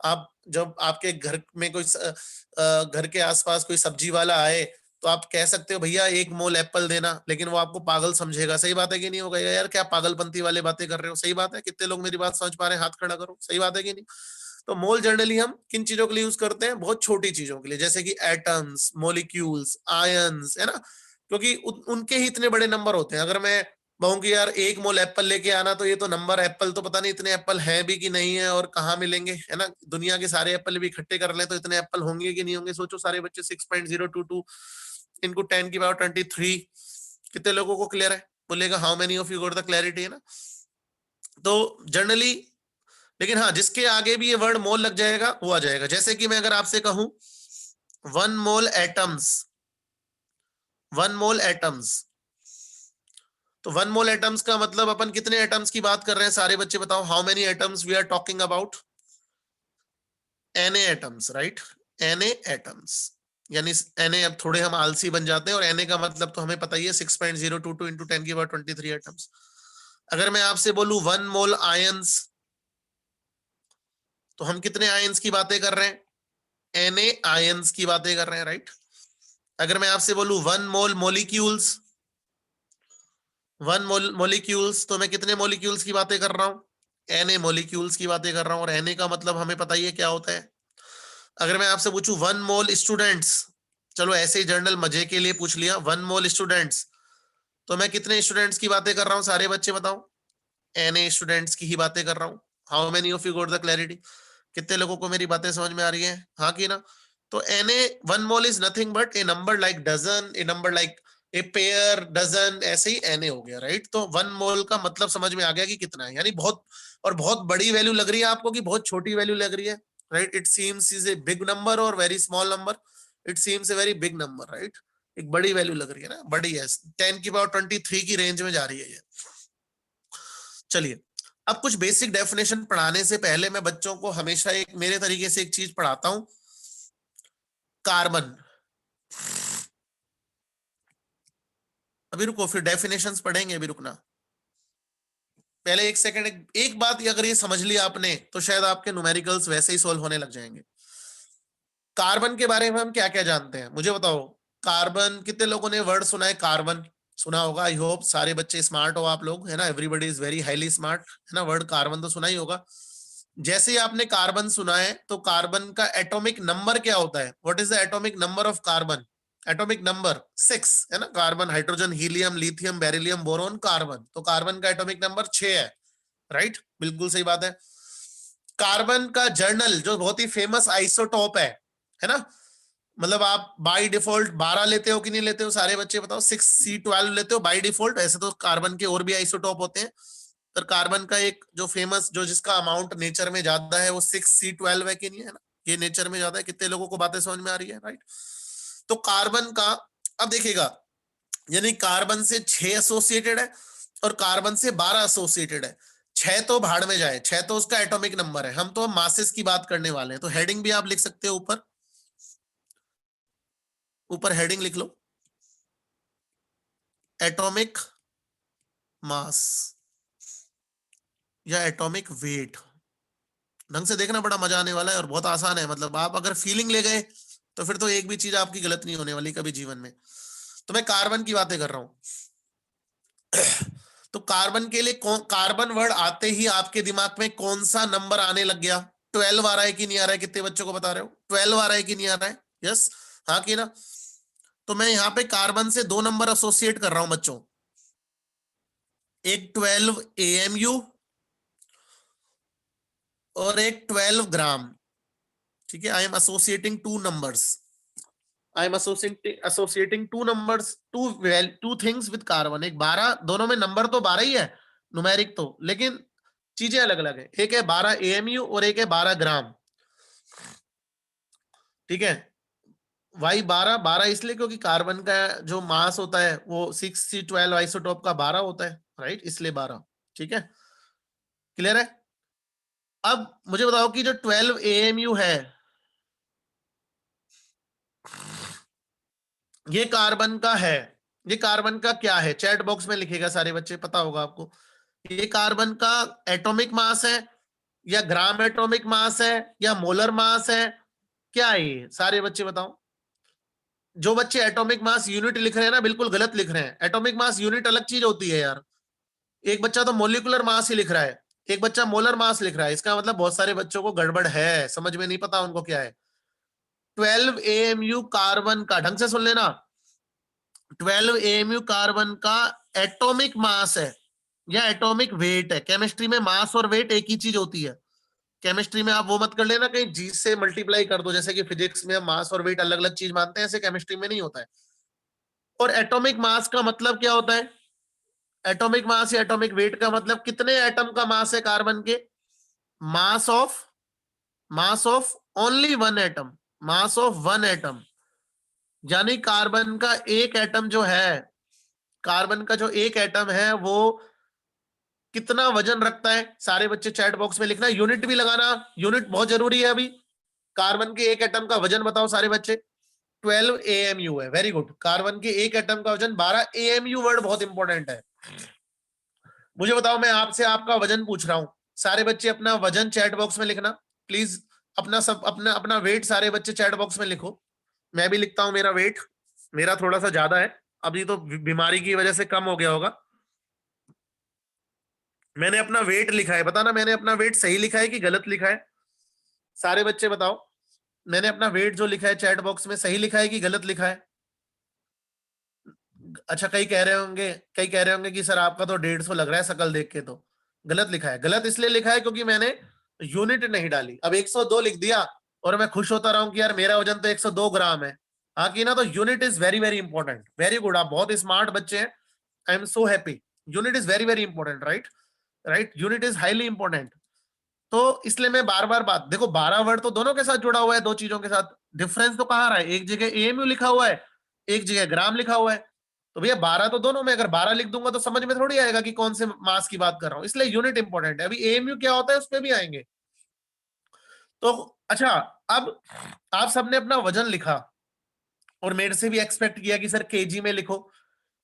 आप जब आपके घर में कोई घर के आसपास कोई सब्जी वाला आए तो आप कह सकते हो भैया 1 मोल एप्पल देना, लेकिन वो आपको पागल समझेगा। सही बात है कि नहीं? होगा यार क्या पागलपंती वाले बातें कर रहे हो। सही बात है, कितने लोग मेरी बात समझ पा रहे हैं, हाथ खड़ा करो। सही बात है कि नहीं? तो मोल जनरली हम किन चीजों के लिए यूज करते हैं? बहुत छोटी चीजों के लिए, जैसे कि एटम्स, मॉलिक्यूल्स, आयंस, है ना, क्योंकि उनके ही इतने बड़े नंबर होते हैं। अगर मैं कहूं कि यार 1 मोल एप्पल लेके आना, तो ये तो नंबर एप्पल तो पता नहीं इतने एप्पल हैं भी कि नहीं है और कहाँ मिलेंगे, है ना। दुनिया के सारे एप्पल भी इकट्ठे कर ले तो इतने एप्पल होंगे कि नहीं होंगे। सोचो सारे बच्चे 6.022 इनको 10⁻23, कितने लोगों को क्लियर है? बोलेगा how many of you got the clarity, है ना। तो जनरली, लेकिन हाँ जिसके आगे भी ये वर्ड मोल लग जाएगा वो आ जाएगा। जैसे कि मैं अगर आपसे कहूं 1 मोल एटम्स, 1 मोल एटम्स, तो 1 मोल एटम्स का मतलब अपन कितने एटम्स की बात कर रहे हैं? सारे बच्चे बताओ, how many atoms we are talking about? Na atoms, right, Na atoms. यानी Na, अब थोड़े हम आलसी बन जाते हैं, और Na का मतलब तो हमें पता ही है 6.022 इंटू 10⁻23 एटम्स। अगर मैं आपसे बोलूं 1 मोल आयंस, तो हम कितने आयंस की बातें कर रहे हैं? Na आयंस की बातें कर रहे हैं, राइट। अगर मैं आपसे बोलूं 1 मोल मॉलिक्यूल्स, 1 मोल मॉलिक्यूल्स, तो मैं कितने मॉलिक्यूल्स की बातें कर रहा हूं? Na मॉलिक्यूल्स की बातें कर रहा हूं, और Na का मतलब हमें पता ही है क्या होता है। अगर मैं आपसे पूछूं 1 मोल स्टूडेंट्स, चलो ऐसे ही जर्नल मजे के लिए पूछ लिया, 1 मोल स्टूडेंट्स, तो मैं कितने स्टूडेंट्स की बातें कर रहा हूं? सारे बच्चे बताओ, Na स्टूडेंट्स की ही बातें कर रहा हूं। How many of you got the clarity? कितने लोगों को मेरी बातें समझ में आ रही है, हाँ कि ना? तो Na 1 mole is nothing but a number like dozen, a number like a pair, dozen, ऐसे ही Na हो गया, राइट। तो 1 मोल का मतलब समझ में आ गया कि कितना है, यानी बहुत, और बहुत बड़ी वैल्यू लग रही है आपको कि बहुत छोटी वैल्यू लग रही है, right. It seems is a big number और very small number, it seems a very big number, right. एक बड़ी वैल्यू लग रही है ना, बड़ी है, 10⁻23 की रेंज में जा रही है ये। चलिए, अब कुछ बेसिक डेफिनेशन पढ़ाने से पहले मैं बच्चों को हमेशा एक मेरे तरीके से एक चीज पढ़ाता हूं, कार्बन। अभी रुको, फिर डेफिनेशंस पढ़ेंगे, अभी रुकना। पहले एक सेकंड, एक बात अगर ये समझ लिया आपने तो शायद आपके न्यूमेरिकल्स वैसे ही सोल्व होने लग जाएंगे। कार्बन के बारे में हम क्या क्या जानते हैं, मुझे बताओ। कार्बन, कितने लोगों ने वर्ड सुना है कार्बन? सुना होगा, आई होप सारे बच्चे स्मार्ट हो आप लोग, है ना, everybody is very highly smart, है ना। वर्ड कार्बन तो सुना ही होगा। जैसे ही आपने कार्बन सुना है तो कार्बन का एटॉमिक नंबर क्या होता है? What is the atomic number of carbon? Atomic number 6 है ना। Carbon, hydrogen, helium, lithium, beryllium, boron, carbon, तो कार्बन का एटॉमिक नंबर 6 है, राइट, बिल्कुल सही बात है। कार्बन का जर्नल जो बहुत ही फेमस आइसोटोप है ना, मतलब आप बाय डिफॉल्ट 12 लेते हो कि नहीं लेते हो? सारे बच्चे बताओ, 6C12 लेते हो बाय डिफॉल्ट? ऐसे तो कार्बन के और भी आइसोटोप होते हैं, पर कार्बन का एक जो फेमस, जो जिसका अमाउंट नेचर में ज्यादा है, वो 6C12 है कि नहीं, है ना। ये नेचर में ज्यादा है। कितने लोगों को बातें समझ में आ रही है, राइट। तो कार्बन का, अब देखिएगा, यानी कार्बन से 6 एसोसिएटेड है और कार्बन से 12 एसोसिएटेड है। 6 तो भाड़ में जाए, 6 तो उसका एटॉमिक नंबर है। हम तो मासेस की बात करने वाले हैं, तो हेडिंग भी आप लिख सकते हो, ऊपर ऊपर हेडिंग लिख लो, एटॉमिक मास या एटॉमिक वेट। ढंग से देखना, बड़ा मजा आने वाला है और बहुत आसान है। मतलब आप अगर फीलिंग ले गए तो फिर तो एक भी चीज आपकी गलत नहीं होने वाली कभी जीवन में। तो मैं कार्बन की बातें कर रहा हूं। तो कार्बन के लिए कार्बन वर्ड आते ही आपके दिमाग में कौन सा नंबर आने लग गया? 12 आ रहा है कि नहीं आ रहा है? कितने बच्चों को बता रहे हो 12 आ रहा है कि नहीं आ रहा है? यस, हाँ कि ना। तो मैं यहां पे कार्बन से 2 नंबर एसोसिएट कर रहा हूं बच्चों, एक 12 AMU और एक 12 ग्राम। ठीक है, I am associating two numbers, I am associating two numbers, two things with carbon. एक 12, दोनों में नंबर तो 12 ही है, न्यूमेरिक तो, लेकिन चीजें अलग अलग है। एक है 12 AMU और एक है 12 ग्राम। ठीक है, वाई 12 इसलिए क्योंकि कार्बन का जो मास होता है वो 6C12 आइसोटोप का 12 होता है, राइट, इसलिए 12। ठीक है, क्लियर है। अब मुझे बताओ कि जो 12 AMU है, ये कार्बन का है, ये कार्बन का क्या है? चैट बॉक्स में लिखेगा सारे बच्चे, पता होगा आपको। ये कार्बन का एटॉमिक मास है या ग्राम एटॉमिक मास है या मोलर मास है, क्या है ये? सारे बच्चे बताओ। जो बच्चे एटॉमिक मास यूनिट लिख रहे हैं ना, बिल्कुल गलत लिख रहे हैं। एटॉमिक मास यूनिट अलग चीज होती है यार। एक बच्चा तो मोलिकुलर मास ही लिख रहा है, एक बच्चा मोलर मास लिख रहा है। इसका मतलब बहुत सारे बच्चों को गड़बड़ है, समझ में नहीं, पता उनको क्या है। 12 AMU कार्बन का, ढंग से सुन लेना, 12 AMU कार्बन का एटॉमिक मास है या एटॉमिक वेट है। केमिस्ट्री में मास और वेट एक ही चीज होती है। केमिस्ट्री में आप वो मत कर लेना कहीं जी से मल्टीप्लाई कर दो, जैसे कि फिजिक्स में मास और वेट अलग अलग चीज मानते हैं, ऐसे केमिस्ट्री में नहीं होता है। और एटॉमिक मास का मतलब क्या होता है? एटॉमिक मास या एटॉमिक वेट का मतलब कितने एटम का मास है कार्बन के? Mass of only one atom, mass of one atom. यानी कार्बन का एक एटम जो है, कार्बन का जो एक एटम है वो कितना वजन रखता है? सारे बच्चे चैट बॉक्स में लिखना, यूनिट भी लगाना, यूनिट बहुत जरूरी है। अभी कार्बन के एक एटम का वजन बताओ सारे बच्चे। 12 AMU है, वेरी गुड। कार्बन के एक एटम का वजन 12 AMU, वर्ड बहुत इंपॉर्टेंट है। मुझे बताओ, मैं आपसे आपका वजन पूछ रहा हूं, सारे बच्चे अपना वजन चैट बॉक्स में लिखना प्लीज। अपना अपना वेट सारे बच्चे चैट बॉक्स में लिखो। मैं भी लिखता हूं मेरा वेट, मेरा थोड़ा सा ज्यादा है, अभी तो बीमारी की वजह से कम हो गया होगा। मैंने अपना वेट लिखा है, बताना मैंने अपना वेट सही लिखा है कि गलत लिखा है? सारे बच्चे बताओ, मैंने अपना वेट जो लिखा है चैट बॉक्स में सही लिखा है कि गलत लिखा है? अच्छा, कई कह रहे होंगे कि सर आपका तो 150 लग रहा है शकल देख के, तो गलत लिखा है। गलत इसलिए लिखा है क्योंकि मैंने यूनिट नहीं डाली। अब 102 लिख दिया और मैं खुश होता रहा हूं कि यार मेरा वजन तो 102 ग्राम है। हाँ कि ना, तो unit is very very important. Very good, आप बहुत स्मार्ट बच्चे हैं, आई am so happy. Unit is very very important, right, right, unit is highly important. तो इसलिए मैं बार बार बात देखो, 12 वर्ड तो दोनों के साथ जुड़ा हुआ है, दो चीजों के साथ। डिफरेंस तो कहाँ रहा है? एक जगह एएमयू लिखा हुआ है, एक जगह ग्राम लिखा हुआ है। तो भैया 12 तो दोनों में, अगर 12 लिख दूंगा तो समझ में थोड़ी आएगा कि कौन से मास की बात कर रहा हूं, इसलिए यूनिट इंपॉर्टेंट है। अभी एएमयू क्या होता है उस पर भी आएंगे। तो अच्छा, अब आप सबने अपना वजन लिखा और मेरे से भी एक्सपेक्ट किया कि सर केजी में लिखो।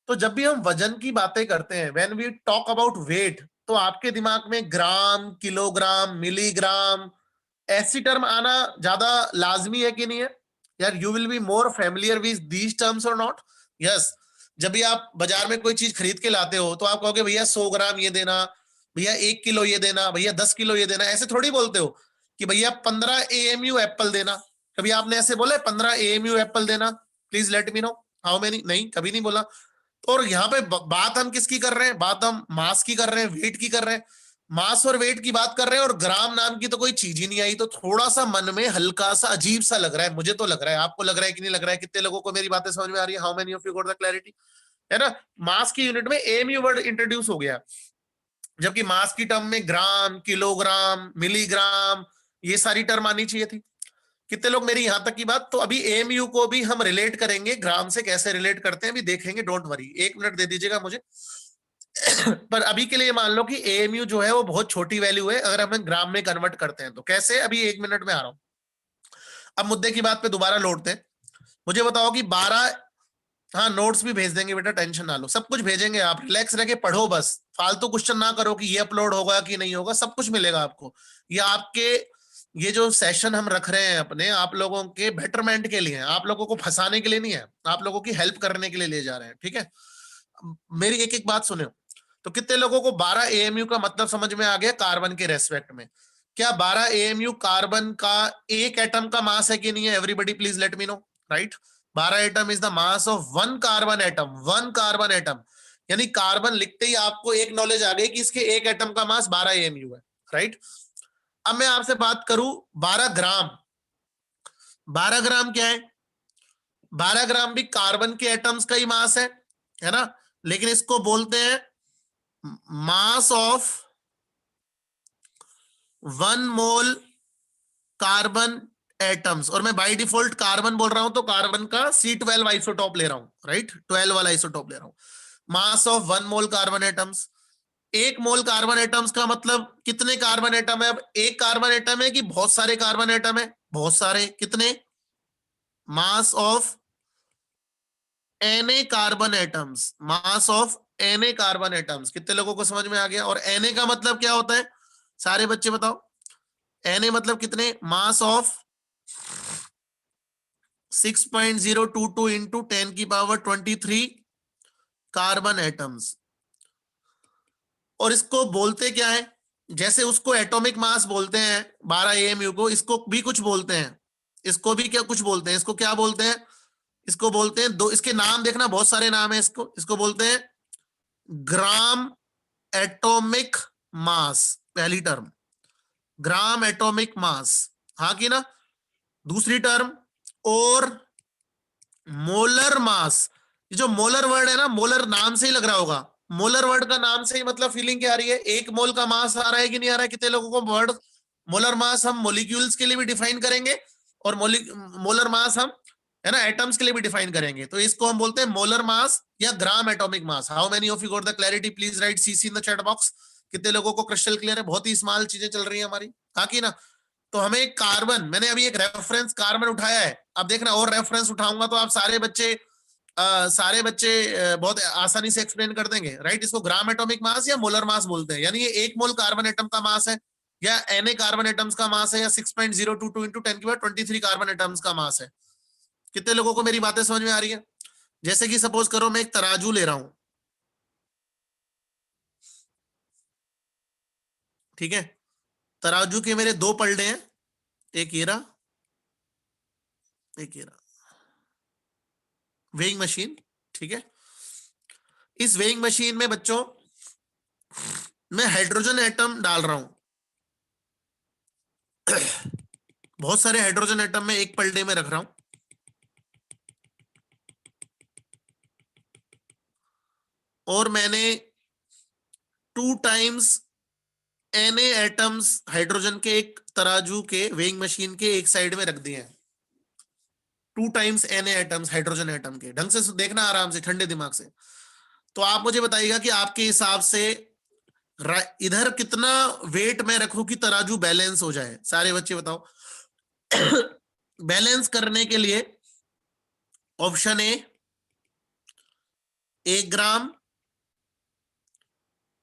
तो जब भी हम वजन की बातें करते हैं, when we talk about weight, तो आपके दिमाग में ग्राम, किलोग्राम, मिलीग्राम ऐसी टर्म आना ज्यादा लाजमी है कि नहीं है यार? You will be more familiar with these terms और नॉट? यस। जब भी आप बाजार में कोई चीज खरीद के लाते हो तो आप कहोगे भैया 100 ग्राम ये देना, भैया 1 किलो ये देना, भैया 10 किलो ये देना। ऐसे थोड़ी बोलते हो कि भैया 15 AMU एप्पल देना। कभी आपने ऐसे बोला है 15 AMU एप्पल देना? Please let me know how many. नहीं, कभी नहीं बोला। और यहाँ पे बात हम किसकी कर रहे हैं? बात हम मास की कर रहे हैं, वेट की कर रहे हैं। मास और वेट की बात कर रहे हैं और ग्राम नाम की तो कोई चीज ही नहीं आई। तो थोड़ा सा मन में हल्का सा अजीब सा लग रहा है, मुझे तो लग रहा है। आपको लग रहा है कि नहीं लग रहा है? कितने लोगों को मेरी बातें समझ में आ रही है? How many of you got the clarity? है ना, मास की यूनिट में एएमयू वर्ड इंट्रोड्यूस हो गया, जबकि मास की टर्म में ग्राम, किलोग्राम, मिलीग्राम ये सारी टर्म आनी चाहिए थी। कितने लोग मेरी यहां तक की बात? तो अभी एएमयू को भी हम रिलेट करेंगे ग्राम से, कैसे रिलेट करते हैं अभी देखेंगे, डोंट वरी। 1 मिनट दे दीजिएगा मुझे। पर अभी के लिए मान लो कि एएमयू जो है वो बहुत छोटी वैल्यू है, अगर हम ग्राम में कन्वर्ट करते हैं तो कैसे, अभी 1 मिनट में आ रहा हूं। अब मुद्दे की बात पे दोबारा लौटते हैं। मुझे बताओ कि 12, हाँ नोट्स भी भेज देंगे बेटा, टेंशन ना लो, सब कुछ भेजेंगे, आप रिलैक्स रह के पढ़ो, बस फालतू क्वेश्चन ना करो कि ये अपलोड होगा कि नहीं होगा, सब कुछ मिलेगा आपको। ये आपके, ये जो सेशन हम रख रहे हैं अपने आप लोगों के बेटरमेंट के लिए, आप लोगों को फंसाने के लिए नहीं है, आप लोगों की हेल्प करने के लिए ले जा रहे हैं, ठीक है? मेरी एक एक बात सुनो। तो कितने लोगों को 12 AMU का मतलब समझ में आ गया कार्बन के रेस्पेक्ट में? क्या 12 AMU कार्बन का एक एटम का मास है कि नहीं है? Everybody please let me no, right? 12 atom is the mass of one carbon atom, one carbon atom. यानी कार्बन लिखते ही आपको एक नॉलेज आ गई कि इसके एक एटम का मास 12 AMU है, राइट? अब मैं आपसे बात करूं 12 ग्राम, 12 ग्राम क्या है? 12 ग्राम भी कार्बन के एटम्स का ही मास है ना, लेकिन इसको बोलते हैं mass of 1 mole carbon atoms. और मैं बाय डिफॉल्ट कार्बन बोल रहा हूं तो कार्बन का C12 आइसोटॉप ले रहा हूं, राइट, 12 वाला आइसोटॉप ले रहा हूं। Mass of 1 mole carbon atoms. 1 mole carbon atoms का मतलब कितने कार्बन एटम है? अब एक कार्बन एटम है कि बहुत सारे कार्बन एटम है? बहुत सारे। कितने? Mass of Na carbon atoms, mass of Na carbon atoms. कितने लोगों को समझ में आ गया? और Na का मतलब क्या होता है? सारे बच्चे बताओ। Na मतलब कितने? मास ऑफ 6.022 इंटू 10 की पावर 23 कार्बन एटम्स। और इसको बोलते क्या है? जैसे उसको एटॉमिक मास बोलते हैं 12 AMU को, इसको भी कुछ बोलते हैं। इसको भी क्या कुछ बोलते हैं? इसको क्या बोलते हैं? इसको बोलते हैं, दो इसके नाम देखना, बहुत सारे नाम है इसको बोलते हैं ग्राम एटॉमिक मास। पहली टर्म ग्राम एटॉमिक मास, हाँ कि ना? दूसरी टर्म और मोलर मास। ये जो मोलर वर्ड है ना, मोलर नाम से ही लग रहा होगा, मोलर वर्ड का नाम से ही मतलब फीलिंग क्या आ रही है? 1 मोल का मास आ रहा है कि नहीं आ रहा है? कितने लोगों को वर्ड मोलर मास हम मॉलिक्यूल्स के लिए भी डिफाइन करेंगे और मोलर मास हम, है ना, एटम्स के लिए भी डिफाइन करेंगे। तो इसको हम बोलते हैं मोलर मास या gram atomic mass. How many of you got the clarity? Please right CC in the chat box. कितने लोगों को क्रिस्टल क्लियर है? बहुत ही स्मॉल चीजें चल रही है हमारी, हाँ कि ना? तो हमें कार्बन, मैंने अभी एक रेफरेंस कार्बन उठाया है, अब देखना और रेफरेंस उठाऊंगा तो आप सारे बच्चे बहुत आसानी से एक्सप्लेन कर देंगे, राइट। इसको ग्राम एटॉमिक मास या मोलर मास बोलते हैं। यानी ये 1 मोल कार्बन एटम का मास है या Na कार्बन एटम्स का मास है या 6.022 इंटू 10 की पावर 23 कार्बन एटम्स का मास है। कितने लोगों को मेरी बातें समझ में आ रही है? जैसे कि सपोज करो मैं एक तराजू ले रहा हूं, ठीक है। तराजू के मेरे 2 पलड़े हैं, एक ये रहा, एक ये रहा, वेइंग मशीन, ठीक है। इस वेइंग मशीन में बच्चों मैं हाइड्रोजन एटम डाल रहा हूं, बहुत सारे हाइड्रोजन एटम में एक पलड़े में रख रहा हूं, और मैंने 2 टाइम्स Na एटम्स हाइड्रोजन के एक तराजू के वेइंग मशीन के एक साइड में रख दिए हैं। 2 times Na atoms hydrogen atom के। ढंग से देखना, आराम से, ठंडे दिमाग से। तो आप मुझे बताइएगा कि आपके हिसाब से इधर कितना वेट मैं रखूं कि तराजू बैलेंस हो जाए? सारे बच्चे बताओ। बैलेंस करने के लिए option A 1 gram,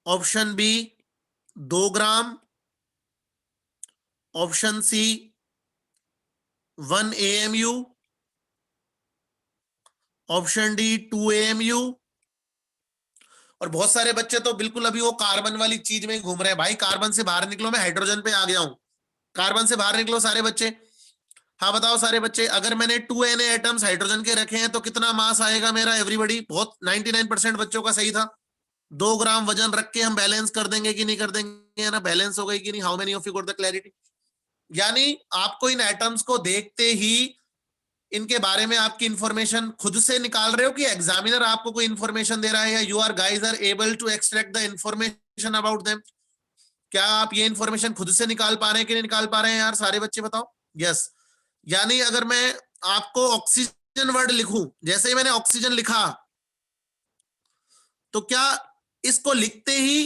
option B 2 gram, option C 1 AMU, option D 2 AMU। और बहुत सारे बच्चे तो बिल्कुल अभी वो कार्बन वाली चीज में घूम रहे हैं। भाई कार्बन से बाहर निकलो, मैं हाइड्रोजन पे आ गया हूं। कार्बन से बाहर निकलो सारे बच्चे। हाँ बताओ सारे बच्चे, अगर मैंने 2 Na एटम्स हाइड्रोजन के रखे हैं तो कितना मास आएगा मेरा? एवरीबॉडी, बहुत 99% बच्चों का सही था। 2 ग्राम वजन रख के हम बैलेंस कर देंगे कि नहीं कर देंगे, ना बैलेंस हो गई कि नहीं? How many of you got the clarity? यानी आपको इन एटम्स को देखते ही इनके बारे में आपकी इंफॉर्मेशन खुद से निकाल रहे हो कि एग्जामिनर आपको कोई इंफॉर्मेशन दे रहा है, या you are guys are able to extract the information about them? क्या आप ये इंफॉर्मेशन खुद से निकाल पा रहे हैं कि नहीं निकाल पा रहे हैं यार? सारे बच्चे बताओ। यस। यानी अगर मैं आपको ऑक्सीजन वर्ड लिखूं, जैसे ही मैंने ऑक्सीजन लिखा, तो क्या इसको लिखते ही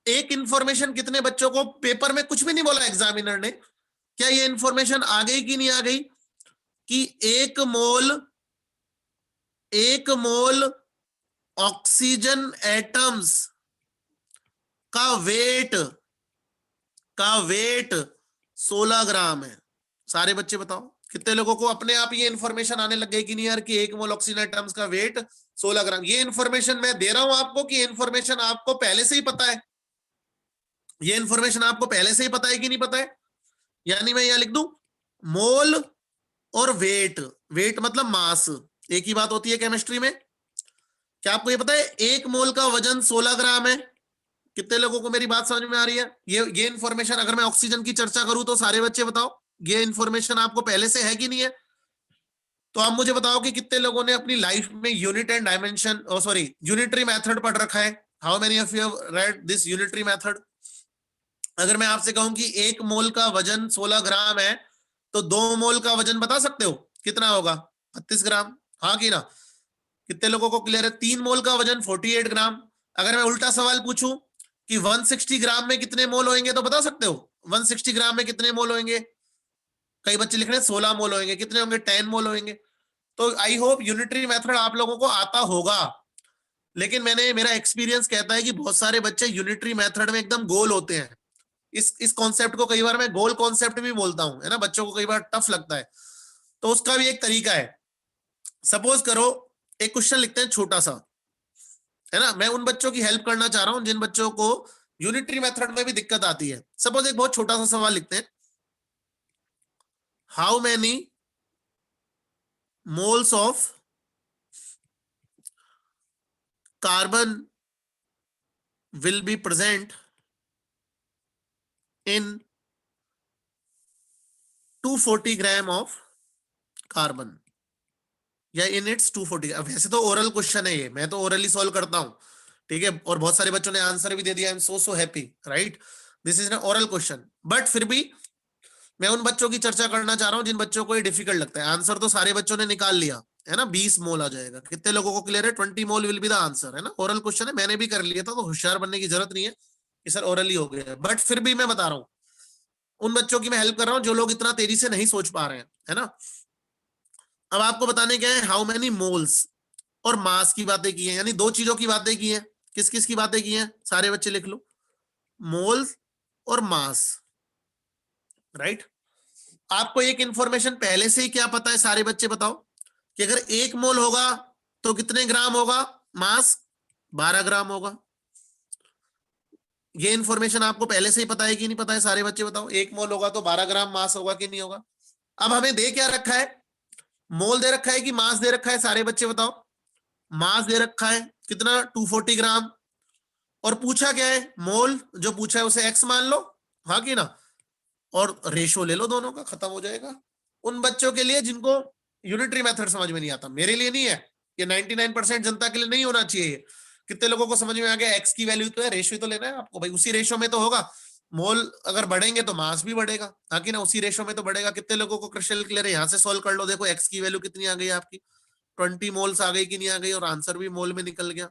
एक इंफॉर्मेशन कितने बच्चों को, पेपर में कुछ भी नहीं बोला एग्जामिनर ने, क्या ये इंफॉर्मेशन आ गई कि नहीं आ गई कि 1 मोल ऑक्सीजन एटम्स का वेट 16 ग्राम है? सारे बच्चे बताओ, कितने लोगों को अपने आप ये इंफॉर्मेशन आने लग गई कि नहीं यार कि 1 मोल ऑक्सीजन एटम्स का वेट 16 ग्राम? ये इंफॉर्मेशन मैं दे रहा हूं आपको कि इंफॉर्मेशन आपको पहले से ही पता है? ये इंफॉर्मेशन आपको पहले से ही पता है कि नहीं पता है? यानी मैं यहां लिख दूं मोल और वेट मतलब मास, एक ही बात होती है केमिस्ट्री में। क्या आपको ये पता है 1 मोल का वजन 16 ग्राम है? कितने लोगों को मेरी बात समझ में आ रही है? ये इंफॉर्मेशन अगर मैं ऑक्सीजन की चर्चा करूं तो सारे बच्चे बताओ। ये इंफॉर्मेशन आपको पहले से है कि नहीं है? तो आप मुझे बताओ कि कितने लोगों ने अपनी लाइफ में unit and dimension unitary method पढ़ रखा है? How many of you have read this unitary method? अगर मैं आपसे कहूं कि 1 मोल का वजन 16 ग्राम है, तो 2 मोल का वजन बता सकते हो कितना होगा? 32 ग्राम। हाँ कि ना? कितने लोगों को क्लियर है? 3 मोल का वजन 48 ग्राम। अगर मैं उल्टा सवाल पूछूं कि 160 ग्राम में कितने मोल होंगे, तो बता सकते हो 160 ग्राम में कितने मोल होंगे? कई बच्चे लिख रहे हैं 16 मोल होंगे। कितने होंगे? 10 मोल होंगे। तो आई होप यूनिटरी मेथड आप लोगों को आता होगा, लेकिन मेरा एक्सपीरियंस कहता है कि बहुत सारे बच्चे यूनिटरी मेथड में एकदम गोल होते हैं। इस कॉन्सेप्ट को कई बार मैं गोल कॉन्सेप्ट भी बोलता हूं, है ना, बच्चों को कई बार टफ लगता है। तो उसका भी एक तरीका है। सपोज करो एक क्वेश्चन लिखते हैं छोटा सा, है ना, मैं उन बच्चों की हेल्प करना चाह रहा हूं जिन बच्चों को यूनिटरी मेथड में भी दिक्कत आती है। सपोज एक बहुत छोटा सा सवाल लिखते हैं, how many moles of carbon will be present in 240 gram of carbon, या इन इट्स 240। वैसे तो ओरल क्वेश्चन है ये, मैं तो ओरली सॉल्व करता हूं, ठीक है, और बहुत सारे बच्चों ने आंसर भी दे दिया। आई am so happy, right? This is an oral question, but फिर भी मैं उन बच्चों की चर्चा करना चाह रहा हूं जिन बच्चों को ये डिफिकल्ट लगता है। आंसर तो सारे बच्चों ने निकाल लिया, है ना, 20 मोल आ जाएगा। कितने लोगों को क्लियर है? 20 मोल विल बी द आंसर, है ना, ओरल क्वेश्चन है, मैंने भी कर लिया था, तो होशियार बनने की जरूरत नहीं है कि सर ओरली हो गया। बट फिर भी मैं बता रहा हूं, उन बच्चों की मैं हेल्प कर रहा हूं जो लोग इतना तेजी से नहीं सोच पा रहे हैं, है ना। अब आपको बताने क्या है, हाउ मेनी मोल्स और मास की बातें की है, यानी 2 चीजों की बातें की है। किस किस की बातें की हैं? सारे बच्चे लिख लो, मोल्स और मास, राइट। आपको एक इंफॉर्मेशन पहले से ही क्या पता है? सारे बच्चे बताओ कि अगर 1 मोल होगा तो कितने ग्राम होगा? मास 12 ग्राम होगा। ये इंफॉर्मेशन आपको पहले से ही पता है कि नहीं पता है? सारे बच्चे बताओ, 1 मोल होगा तो 12 ग्राम मास होगा कि नहीं होगा? अब हमें दे क्या रखा है? मोल दे रखा है कि मास दे रखा है? सारे बच्चे बताओ। मास दे रखा है, कितना? 240 ग्राम। और पूछा क्या है? मोल। जो पूछा है उसे एक्स मान लो, हाँ कि ना, और रेशो ले लो दोनों का, खत्म हो जाएगा। उन बच्चों के लिए जिनको यूनिटरी मेथड समझ में नहीं आता, मेरे लिए नहीं है, ये 99% जनता के लिए नहीं होना चाहिए। कितने लोगों को समझ में आ गया? एक्स की वैल्यू तो है, रेशो तो लेना है आपको भाई, उसी रेशो में तो होगा। मोल अगर बढ़ेंगे तो मास भी बढ़ेगा, हाँ कि ना, उसी रेशो में तो बढ़ेगा। कितने लोगों को क्रिस्टल क्लियर है? यहाँ से सोल्व कर लो, देखो एक्स की वैल्यू कितनी आ गई आपकी, 20 मोल्स आ गई कि नहीं आ गई, और आंसर भी मोल में निकल गया।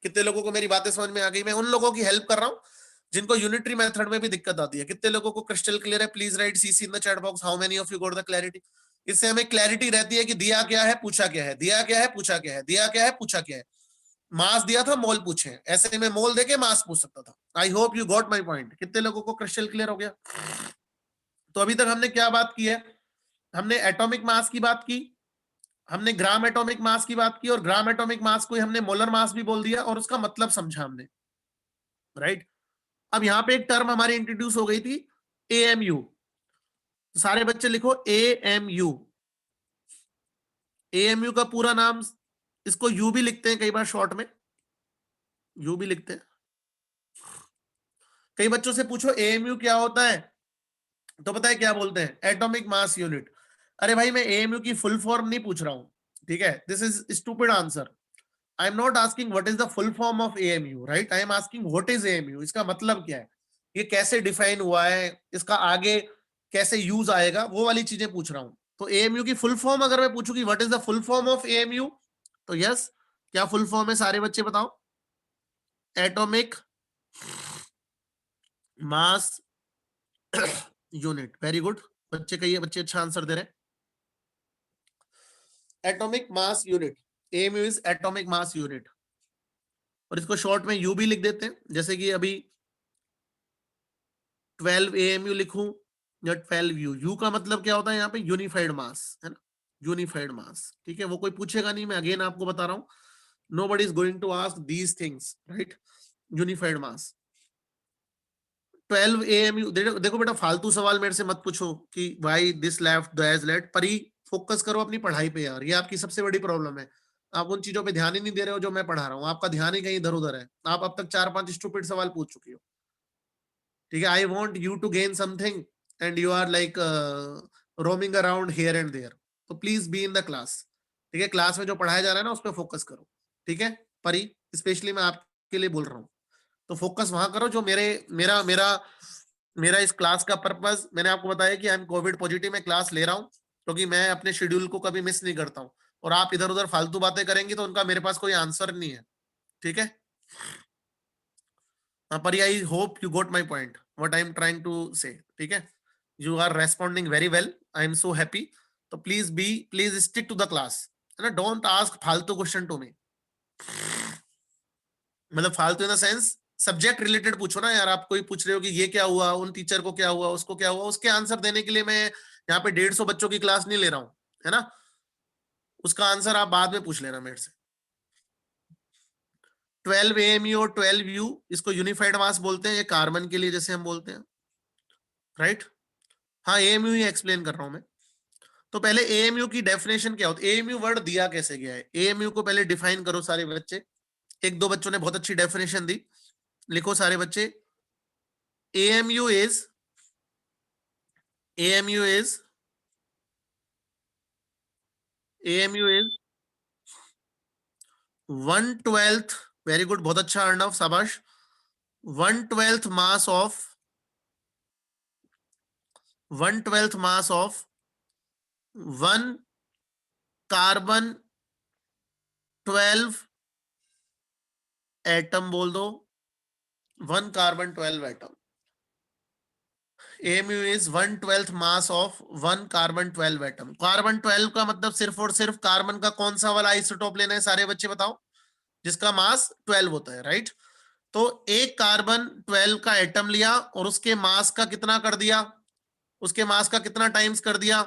कितने लोगों को मेरी बातें समझ में आ गई? मैं उन लोगों की हेल्प कर रहा हूं जिनको यूनिटरी मेथड में भी दिक्कत आती है। कितने लोगों को क्रिस्टल क्लियर है? Please write CC in the chat box, how many of you got the clarity. इससे हमें क्लैरिटी रहती है कि दिया क्या है, पूछा क्या है, दिया क्या है, पूछा क्या है, दिया क्या है, पूछा क्या है। मास दिया था, मोल पूछे, ऐसे में मोल देके मास पूछ सकता था। आई hope you got my point. कितने लोगों को क्रिस्टल क्लियर हो गया? तो अभी तक हमने क्या बात की है? हमने एटॉमिक मास की बात की, हमने ग्राम एटॉमिक मास की बात की, और ग्राम एटॉमिक मास को हमने मोलर मास भी बोल दिया, और उसका मतलब समझा हमने, राइट। अब यहां पे एक टर्म हमारी इंट्रोड्यूस हो गई थी, एएमयू। तो सारे बच्चे लिखो एएमयू। एएमयू का पूरा नाम, इसको यू भी लिखते हैं कई बार, शॉर्ट में यू भी लिखते हैं। कई बच्चों से पूछो एएमयू क्या होता है, तो पता है क्या बोलते हैं? Atomic mass unit. अरे भाई, मैं एएमयू की फुल फॉर्म नहीं पूछ रहा हूं, ठीक है, this is stupid answer. I am not asking what is the full form of AMU, right, I am asking what is AMU, इसका मतलब क्या है, ये कैसे डिफाइन हुआ है, इसका आगे कैसे यूज आएगा, वो वाली चीजें पूछ रहा हूं। तो एएमयू की फुल फॉर्म अगर मैं पूछूं कि what is the full form of AMU, तो यस, क्या फुल फॉर्म है? सारे बच्चे बताओ। Atomic mass unit. Very good बच्चे, कहिए बच्चे अच्छा आंसर दे रहे हैं। Atomic mass unit, AMU is atomic mass unit, और इसको शॉर्ट में यू भी लिख देते हैं, जैसे कि अभी 12 एएमयू लिखूं या 12 यू। यू का मतलब क्या होता है यहाँ पे? यूनिफाइड मास, है ना, यूनिफाइड मास, ठीक है। वो कोई पूछेगा नहीं, मैं अगेन आपको बता रहा हूँ, nobody is going to ask these things, right. Unified mass 12 AMU. देखो बेटा, फालतू सवाल मेरे से मत पूछो कि why this left that left, पर ही फोकस करो अपनी पढ़ाई पे यार, ये आपकी सबसे बड़ी प्रॉब्लम है। आप उन चीजों पे ध्यान ही नहीं दे रहे हो जो मैं पढ़ा रहा हूँ, आपका ध्यान ही कहीं इधर उधर है। आप अब तक 4-5 स्टूपिड सवाल पूछ चुके हो, ठीक है। I want you to gain something, and you are like roaming around here and there. तो please be in the class, ठीक है? क्लास में जो पढ़ाया जा रहा है ना उस पर फोकस करो, ठीक है? परी स्पेशली मैं आपके लिए बोल रहा हूँ, तो फोकस वहां करो जो मेरा मेरा मेरा इस क्लास का पर्पस, मैंने आपको बताया कि आई एम कोविड पॉजिटिव, मैं क्लास ले रहा हूँ क्योंकि मैं अपने शेड्यूल को कभी मिस नहीं करता हूँ, और आप इधर उधर फालतू बातें करेंगे तो उनका मेरे पास कोई आंसर नहीं है, ठीक है? Pari I hope you got my point what I am trying to say, ठीक है? You are responding very well, I am so happy. तो please stick to the class, है ना? डोंट आस्क फालतू क्वेश्चन टू मी, मतलब फालतू in the sense subject related पूछो ना यार। आप कोई पूछ रहे हो कि ये क्या हुआ, उन टीचर को क्या हुआ, उसको क्या हुआ, उसके आंसर देने के लिए मैं यहाँ पे 150 बच्चों की क्लास नहीं ले रहा हूँ, है ना? उसका आंसर आप बाद में पूछ लेना मेरे से। 12 AMU और 12U इसको यूनिफाइड मास बोलते हैं, ये कार्बन के लिए जैसे हम बोलते हैं, राइट? हाँ, AMU ही एक्सप्लेन कर रहा हूं मैं। तो पहले AMU की डेफिनेशन क्या होती है, AMU वर्ड दिया कैसे गया है, AMU को पहले डिफाइन करो सारे बच्चे। एक दो बच्चों ने बहुत अच्छी डेफिनेशन दी, लिखो सारे बच्चे। AMU is 1/12, वेरी गुड, बहुत अच्छा अर्णव, शाबाश। 1/12 मास ऑफ 1 कार्बन 12 एटम, बोल दो 1 carbon 12 atom. AMU is 1/12 mass of 1 carbon 12 atom. Carbon 12 का मतलब सिर्फ और सिर्फ कार्बन का कौन सा वाला आइसोटोप लेना है, सारे बच्चे बताओ, जिसका मास 12 होता है, राइट? तो एक कार्बन 12 का एटम लिया और उसके मास का कितना कर दिया, उसके मास का कितना टाइम्स कर दिया,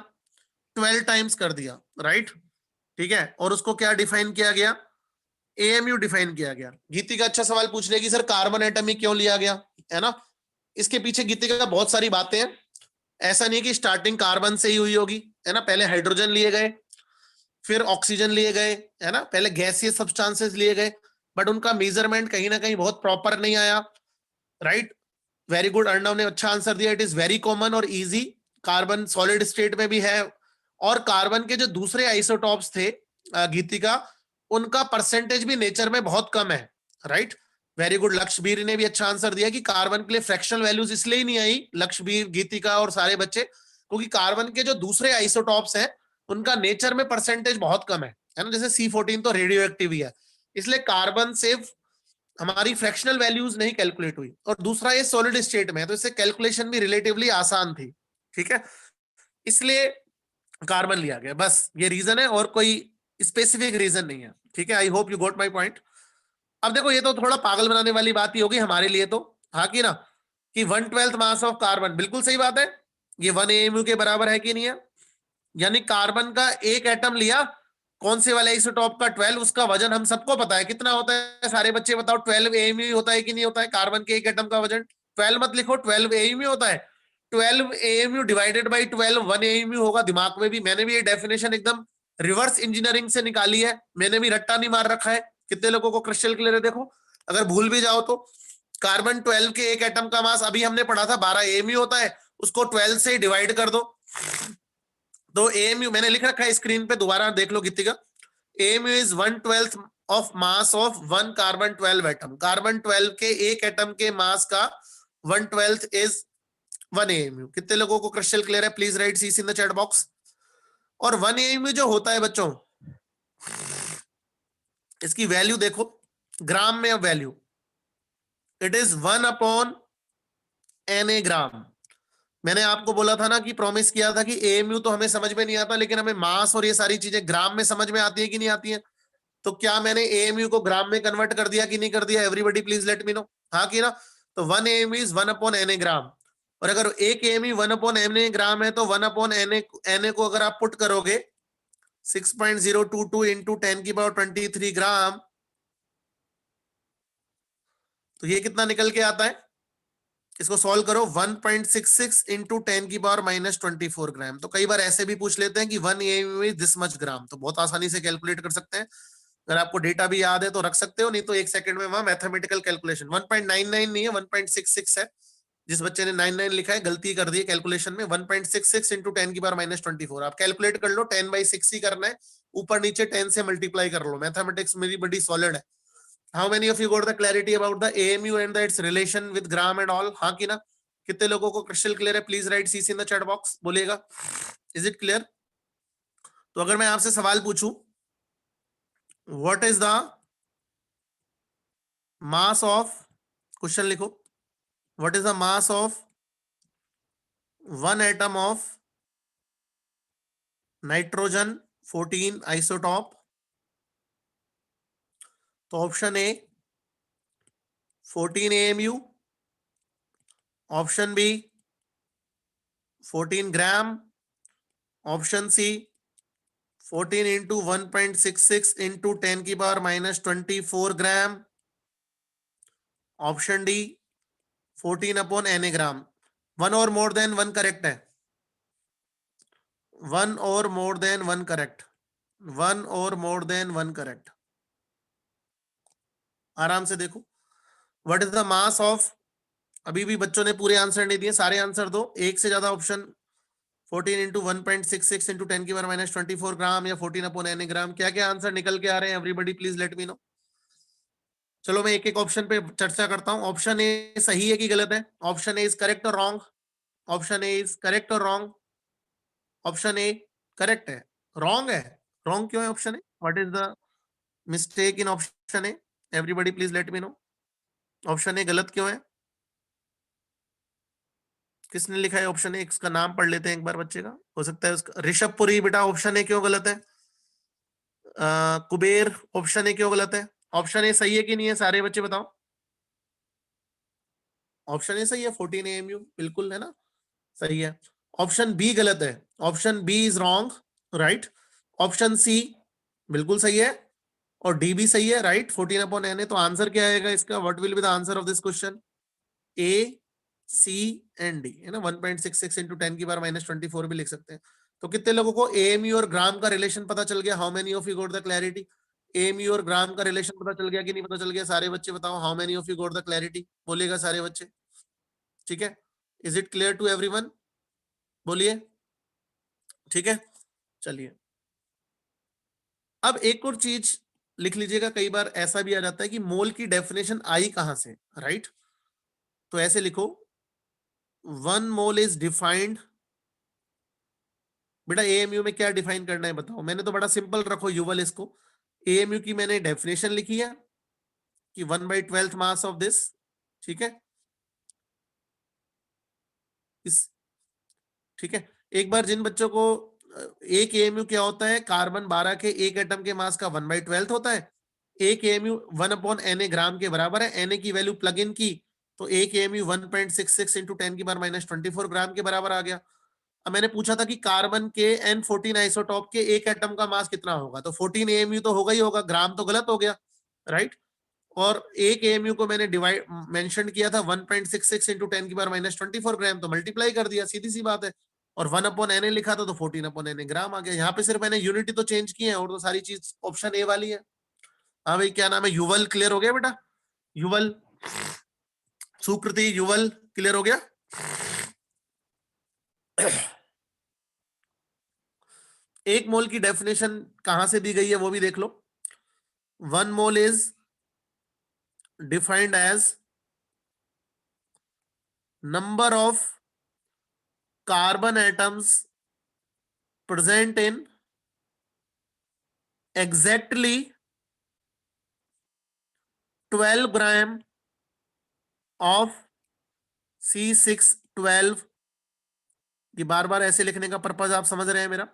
12 टाइम्स कर दिया, राइट? ठीक है, और उसको क्या डिफाइन किया गया, AMU डिफाइन किया गया। गीति का अच्छा सवाल पूछ रहे कि सर कार्बन एटम ही क्यों लिया गया, है ना? इसके पीछे गीति का बहुत सारी बातें हैं, ऐसा नहीं कि स्टार्टिंग कार्बन से ही हुई होगी, है ना? पहले हाइड्रोजन लिए गए, फिर ऑक्सीजन लिए गए, है ना? पहले गैसीय सब्सटेंसेस लिए गए, बट उनका मेजरमेंट कहीं ना कहीं बहुत प्रॉपर नहीं आया, राइट? वेरी गुड, अर्णव ने अच्छा आंसर दिया। इट इज वेरी कॉमन और इजी, कार्बन सॉलिड स्टेट में भी है, और कार्बन के जो दूसरे आइसोटॉप्स थे गीति का, उनका परसेंटेज भी नेचर में बहुत कम है, राइट? वेरी गुड, लक्ष्यबीर ने भी अच्छा आंसर दिया कि कार्बन के लिए फ्रैक्शनल वैल्यूज इसलिए ही नहीं आई, लक्ष्यबीर, गीतिका और सारे बच्चे, क्योंकि कार्बन के जो दूसरे आइसोटॉप्स हैं उनका नेचर में परसेंटेज बहुत कम है ना? जैसे C14 तो रेडियो एक्टिव ही है, इसलिए कार्बन से हमारी फ्रैक्शनल वैल्यूज नहीं कैलकुलेट हुई, और दूसरा ये सॉलिड स्टेट में है तो इससे कैलकुलेशन भी रिलेटिवली आसान थी, ठीक है? इसलिए कार्बन लिया गया, बस ये रीजन है, और कोई स्पेसिफिक रीजन नहीं है, ठीक है? आई hope you got my point. अब देखो, ये तो थोड़ा पागल बनाने वाली बात ही होगी हमारे लिए तो, हाँ कि ना, कि 1/12 मास ऑफ कार्बन, बिल्कुल सही बात है, ये 1 AMU के बराबर है कि नहीं है? यानी कार्बन का एक एटम लिया, कौन से वाले आइसोटॉप का, 12, उसका वजन हम सबको पता है कितना होता है, सारे बच्चे बताओ, 12 AMU होता है कि नहीं होता है? कार्बन के एक एटम का वजन 12 मत लिखो, 12 AMU होता है। 12 AMU डिवाइडेड बाई 12 1 AMU होगा। दिमाग में भी मैंने भी ये डेफिनेशन एकदम रिवर्स इंजीनियरिंग से निकाली है, मैंने भी रट्टा नहीं मार रखा है। कितने लोगों को क्रिस्टल क्लियर है? देखो, अगर भूल भी जाओ तो कार्बन 12 के एक एटम का मास अभी हमने पढ़ा था 12 AMU होता है, उसको 12 से डिवाइड कर दो, तो AMU मैंने लिख रखा है स्क्रीन पे, दोबारा देख लो गीतिका। AMU is 1/12 of mass of 1 carbon 12 atom. Carbon 12 के एक एटम के मास का 1/12 इज 1 AMU। कितने लोगों को क्रिस्टल क्लियर है? Please write C in the chat box. और 1 AMU जो होता है बच्चों, इसकी वैल्यू देखो ग्राम में, अब वैल्यू इट इज 1/Na ग्राम। मैंने आपको बोला था ना कि प्रॉमिस किया था कि AMU तो हमें समझ में नहीं आता, लेकिन हमें मास और ये सारी चीजें ग्राम में समझ में आती है कि नहीं आती है? तो क्या मैंने AMU को ग्राम में कन्वर्ट कर दिया कि नहीं कर दिया? Everybody please let me no, हाँ कि ना? तो 1 AMU इज 1/Na ग्राम, और अगर एक AMU 1/Na ग्राम है तो 1/Na को अगर आप पुट करोगे 6.022 इंटू 10⁻23 ग्राम, तो ये कितना निकल के आता है? इसको सॉल्व करो, 1.66 इंटू 10⁻24 ग्राम। तो कई बार ऐसे भी पूछ लेते हैं कि 1 AMU इज दिस मच ग्राम, तो बहुत आसानी से कैलकुलेट कर सकते हैं। अगर आपको डेटा भी याद है तो रख सकते हो, नहीं तो एक सेकंड में वहां मैथमेटिकल कैलकुलेशन 1.99 नहीं है, 1.66 है, जिस बच्चे ने 99 लिखा है गलती कर दी है कैलकुलेशन में। 1.66 इंटू 10 की पावर -24 आप कैलकुलेट कर लो, 10/6 ही करना है, ऊपर नीचे 10 से मल्टीप्लाई कर लो। मैथमेटिक्स मेरी बड़ी सॉलिड है। How many of you got the clarity about the AMU and the its relation with gram and all? हाँ कि ना? कितने लोगों को क्रिस्टल क्लियर है? Please write CC in the chat box, बोलिएगा इज इट क्लियर? तो अगर मैं आपसे सवाल पूछूं what is the mass of, question लिखो, what is the mass of one atom of nitrogen 14 isotope? तो option A 14 AMU, option B 14 gram, option C 14 into 1.66 into 10 की पावर -24 ग्राम, ऑप्शन डी 14 अपॉन Na ग्राम। One और more than one correct है, one और more than one correct, one और more than one correct. आराम से देखो, what is the mass of, अभी भी बच्चों ने पूरे आंसर नहीं दिए, सारे आंसर दो। एक से ज्यादा ऑप्शन, 14 इंटू 1.66 इंटू 10 की पावर -24 ग्राम या 14 अपॉन Na ग्राम, क्या क्या आंसर निकल के आ रहे हैं? Everybody please let me no. चलो मैं एक एक ऑप्शन पे चर्चा करता हूं। ऑप्शन ए सही है कि गलत है? ऑप्शन ए इज करेक्ट और wrong? Option A is correct और रॉन्ग? ऑप्शन ए करेक्ट है, रॉन्ग है? रॉन्ग क्यों है option A? What is the mistake in option A? Everybody please let me no, option A गलत क्यों है? किसने लिखा है ऑप्शन ए? इसका नाम पढ़ लेते हैं एक बार बच्चे का, हो सकता है उसका। ऋषभ पुरी, बेटा ऑप्शन ए क्यों गलत है? कुबेर, ऑप्शन ए क्यों गलत है? ऑप्शन ए सही है कि नहीं है? सारे बच्चे बताओ। ऑप्शन ए सही है, 14 AMU बिल्कुल है ना, सही है। ऑप्शन बी गलत है, option B is wrong, right. Option C बिल्कुल सही है और डी भी सही है, राइट, 14 अपॉन Na। तो आंसर क्या आएगा इसका? What will be the answer of this question? A, C and D, है ना। 1.66 इंटू 10 की पावर -24 भी लिख सकते हैं। तो कितने लोगों को AMU और ग्राम का रिलेशन पता चल गया? How many of you got the clarity? AMU और ग्राम का रिलेशन पता चल गया कि नहीं पता चल गया? सारे बच्चे बताओ, how many of you got the clarity? बोलिएगा सारे बच्चे, ठीक है। Is it clear to everyone? बोलिए, ठीक है। चलिए अब एक और चीज लिख लीजिएगा, कई बार ऐसा भी आ जाता है कि मोल की डेफिनेशन आई कहां से, राइट। तो ऐसे लिखो, 1 मोल इज डिफाइंड, बेटा AMU में क्या डिफाइन करना है बताओ? मैंने तो बड़ा सिंपल रखो युवल, इसको AMU की मैंने डेफिनेशन लिखी है कि 1/12 मास ऑफ दिस, ठीक है। इस, ठीक है। एक बार जिन बच्चों को एक AMU क्या होता है, कार्बन 12 के एक एटम के मास का 1/12 होता है। एक AMU 1 अपॉन Na ग्राम के बराबर है। Na की वैल्यू प्लग इन की तो एक AMU 1.66 इंटू 10 की पावर -24 ग्राम के बराबर आ गया। अब मैंने पूछा था कि कार्बन के N14 आइसोटॉप के एक एटम का मास कितना होगा, तो 14 AMU तो होगा ही होगा, ग्राम तो गलत हो गया, राइट। और एक AMU को मैंने डिवाइड मेंशन किया था 1.66 इंटू 10 की पावर -24 ग्राम, तो मल्टीप्लाई कर दिया, सीधी सी बात है। और 1 अपॉन Na लिखा था तो 14 अपॉन Na ग्राम आ गया। यहाँ पे सिर्फ मैंने यूनिटी तो चेंज की है और तो सारी चीज ऑप्शन ए वाली है। हाँ भाई, क्या नाम है? युवल, क्लियर हो गया बेटा? युवल, सुकृति, युवल, क्लियर हो गया? एक मोल की डेफिनेशन कहां से दी गई है वो भी देख लो। 1 mole is defined as number of carbon atoms present in exactly 12 gram of C612 की, बार बार ऐसे लिखने का पर्पज आप समझ रहे हैं मेरा,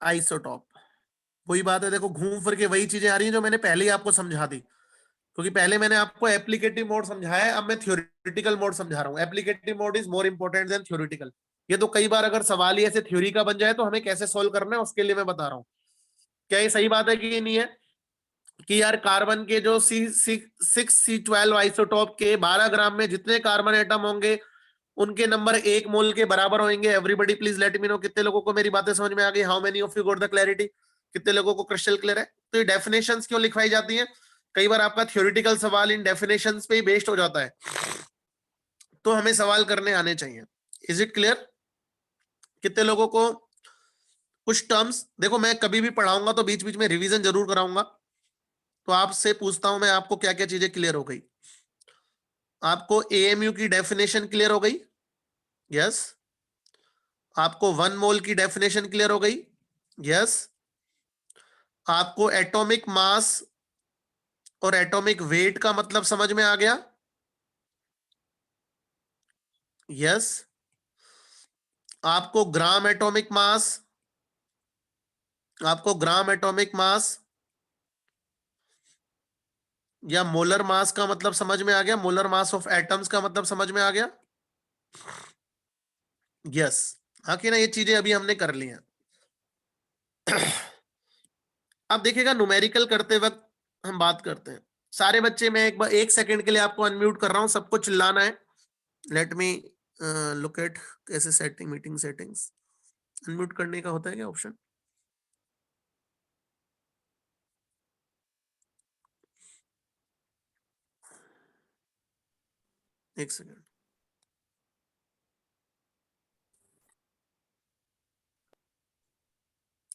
आइसोटॉप। वही बात है, देखो घूम फिर के वही चीजें आ रही हैं जो मैंने पहले ही आपको समझा दी, क्योंकि पहले मैंने आपको एप्लीकेटिव मोड समझाया है, अब मैं थ्योरेटिकल मोड समझा रहा हूं। Applicative mode is more important than theoretical. ये तो कई बार अगर सवाल ही ऐसे थ्योरी का बन जाए तो हमें कैसे सोल्व करना है उसके लिए मैं बता रहा हूं। क्या ये सही बात है कि ये नहीं है कि यार कार्बन के जो C6C12 आइसोटॉप के 12 ग्राम में जितने कार्बन एटम होंगे उनके नंबर 1 मोल के बराबर होंगे? Everybody please let me no, कितने लोगों को मेरी बातें समझ में आ गई? How many of you got the clarity? कितने लोगों को क्रिस्टल क्लियर है? तो ये डेफिनेशंस क्यों लिखवाई जाती हैं? कई बार आपका थ्योरेटिकल सवाल इन डेफिनेशंस पे ही बेस्ड हो जाता है। तो हमें सवाल करने आने चाहिए। Is it clear? कितने लोगों को कुछ टर्म्स, देखो मैं कभी भी पढ़ाऊंगा तो बीच बीच में रिवीजन जरूर कराऊंगा, तो आपसे पूछता हूं मैं, आपको क्या क्या चीजें क्लियर हो गई? आपको एएमयू की डेफिनेशन क्लियर हो गई? यस। आपको 1 मोल की डेफिनेशन क्लियर हो गई? यस। आपको एटॉमिक मास और एटॉमिक वेट का मतलब समझ में आ गया? यस। आपको ग्राम एटॉमिक मास, आपको ग्राम एटॉमिक मास या मोलर मास का मतलब समझ में आ गया? मोलर मास ऑफ एटम्स का मतलब समझ में आ गया? यस। हाँ कि ना, ये चीजें अभी हमने कर ली हैं। अब देखिएगा, न्यूमेरिकल करते वक्त हम बात करते हैं। सारे बच्चे, मैं एक बार 1 सेकंड के लिए आपको अनम्यूट कर रहा हूं, सबको चिल्लाना है। लेट मी लुक एट कैसे सेटिंग, मीटिंग सेटिंग्स, अनम्यूट करने का होता है क्या ऑप्शन? एक सेकंड,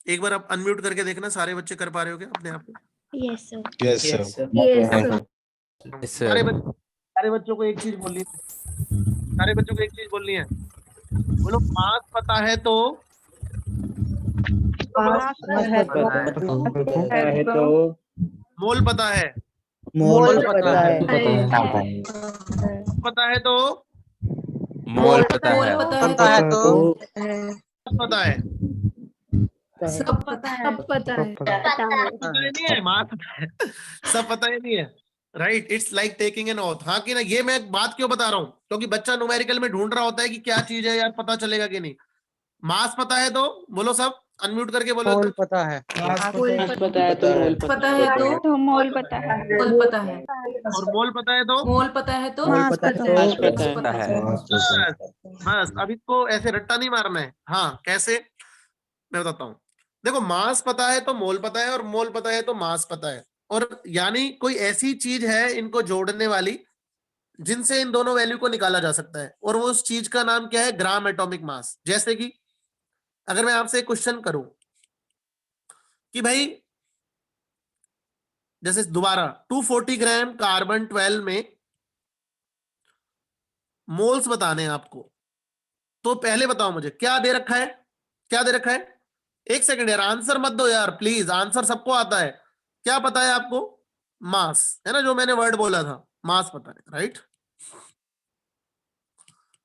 एक बार आप अनम्यूट करके देखना, सारे बच्चे कर पा रहे हो क्या अपने आप को? Yes, sir. Yes, sir. Yes, sir. सारे बच्चों को एक चीज बोलनी है, सारे बच्चों को एक चीज बोलनी है। बोलो, मास पता है तो, मास पता है तो मोल पता है, मोल पता है, पता है तो, मोल पता है तो पता है, सब पता है। पता ही नहीं है, मास पता है, सब पता ही नहीं है। Right, it's like taking an auth. हाँ कि ना, ये मैं बात क्यों बता रहा हूं, क्योंकि बच्चा न्यूमेरिकल में ढूंढ रहा होता है कि क्या चीज है यार, पता चलेगा कि नहीं। मास पता है तो बोलो, सब अनम्यूट करके बोलो। मोल पता है, पता है तो मोल पता है। मोल पता है और मोल पता है तो, मोल पता है तो मोल पता है बस अब इसको ऐसे रट्टा नहीं मारना है। हाँ कैसे, मैं बताता हूं। देखो, मास पता है तो मोल पता है, और मोल पता है तो मास पता है, और यानी कोई ऐसी चीज है इनको जोड़ने वाली जिनसे इन दोनों वैल्यू को निकाला जा सकता है, और वो उस चीज का नाम क्या है? Gram atomic mass. जैसे कि अगर मैं आपसे एक क्वेश्चन करूं कि भाई, जैसे दोबारा 240 ग्राम कार्बन 12 में मोल्स बताने हैं आपको, तो पहले बताओ मुझे क्या दे रखा है, क्या दे रखा है? एक सेकंड यार, आंसर मत दो यार प्लीज, आंसर सबको आता है। क्या पता है आपको? मास है ना, जो मैंने वर्ड बोला था, मास पता है, राइट।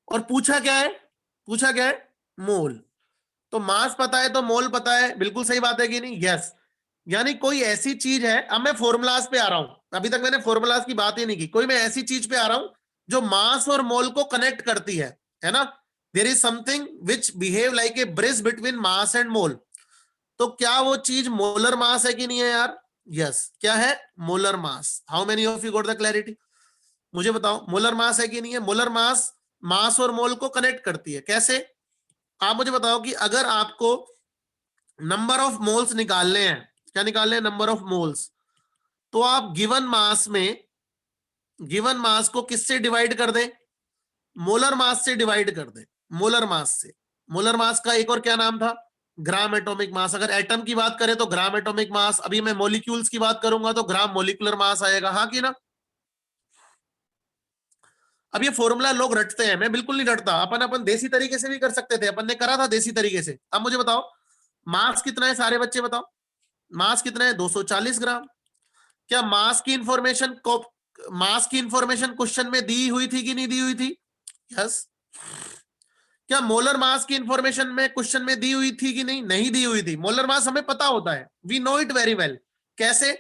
और पूछा क्या है? पूछा क्या है? मोल। तो मास पता है तो मोल पता है, बिल्कुल सही बात है कि नहीं? यस। यानी कोई ऐसी चीज है, अब मैं फॉर्मूलाज पे आ रहा हूं, अभी तक मैंने फॉर्मूलाज की बात ही नहीं की, कोई मैं ऐसी चीज पे आ रहा हूं जो मास और मोल को कनेक्ट करती है ना। There is something which behave like a bridge between mass and mole. तो क्या वो चीज मोलर मास है कि नहीं है यार? यस। क्या है? Molar mass. How many of you got the clarity? मुझे बताओ, मोलर मास है कि नहीं है? मोलर मास मास और मोल को कनेक्ट करती है। कैसे? आप मुझे बताओ कि अगर आपको नंबर ऑफ मोल्स निकालने हैं, क्या निकालने हैं? Number of moles. तो आप गिवन मास में, गिवन मास को किससे डिवाइड कर दें? मोलर मास से डिवाइड कर दें, मोलर मास से। मोलर मास का एक और क्या नाम था? Gram atomic mass. अगर एटम की बात करें तो ग्राम एटॉमिक मास, अभी मैं मॉलिक्यूल्स की बात करूंगा तो ग्राम मॉलिक्यूलर मास आएगा। हाँ कि ना? अब ये फॉर्मूला लोग रटते हैं, मैं बिल्कुल नहीं रटता। अपन देसी तरीके से भी कर सकते थे, अपन ने करा था देसी तरीके से। अब मुझे बताओ, मास कितना है? सारे बच्चे बताओ, मास कितना है? 240 ग्राम। क्या मास की इंफॉर्मेशन को, मास की इंफॉर्मेशन क्वेश्चन में दी हुई थी कि नहीं दी हुई थी? यस। क्या मोलर मास की इंफॉर्मेशन में क्वेश्चन में दी हुई थी कि नहीं? नहीं दी हुई थी। मोलर मास हमें पता होता है, we know it very well. कैसे?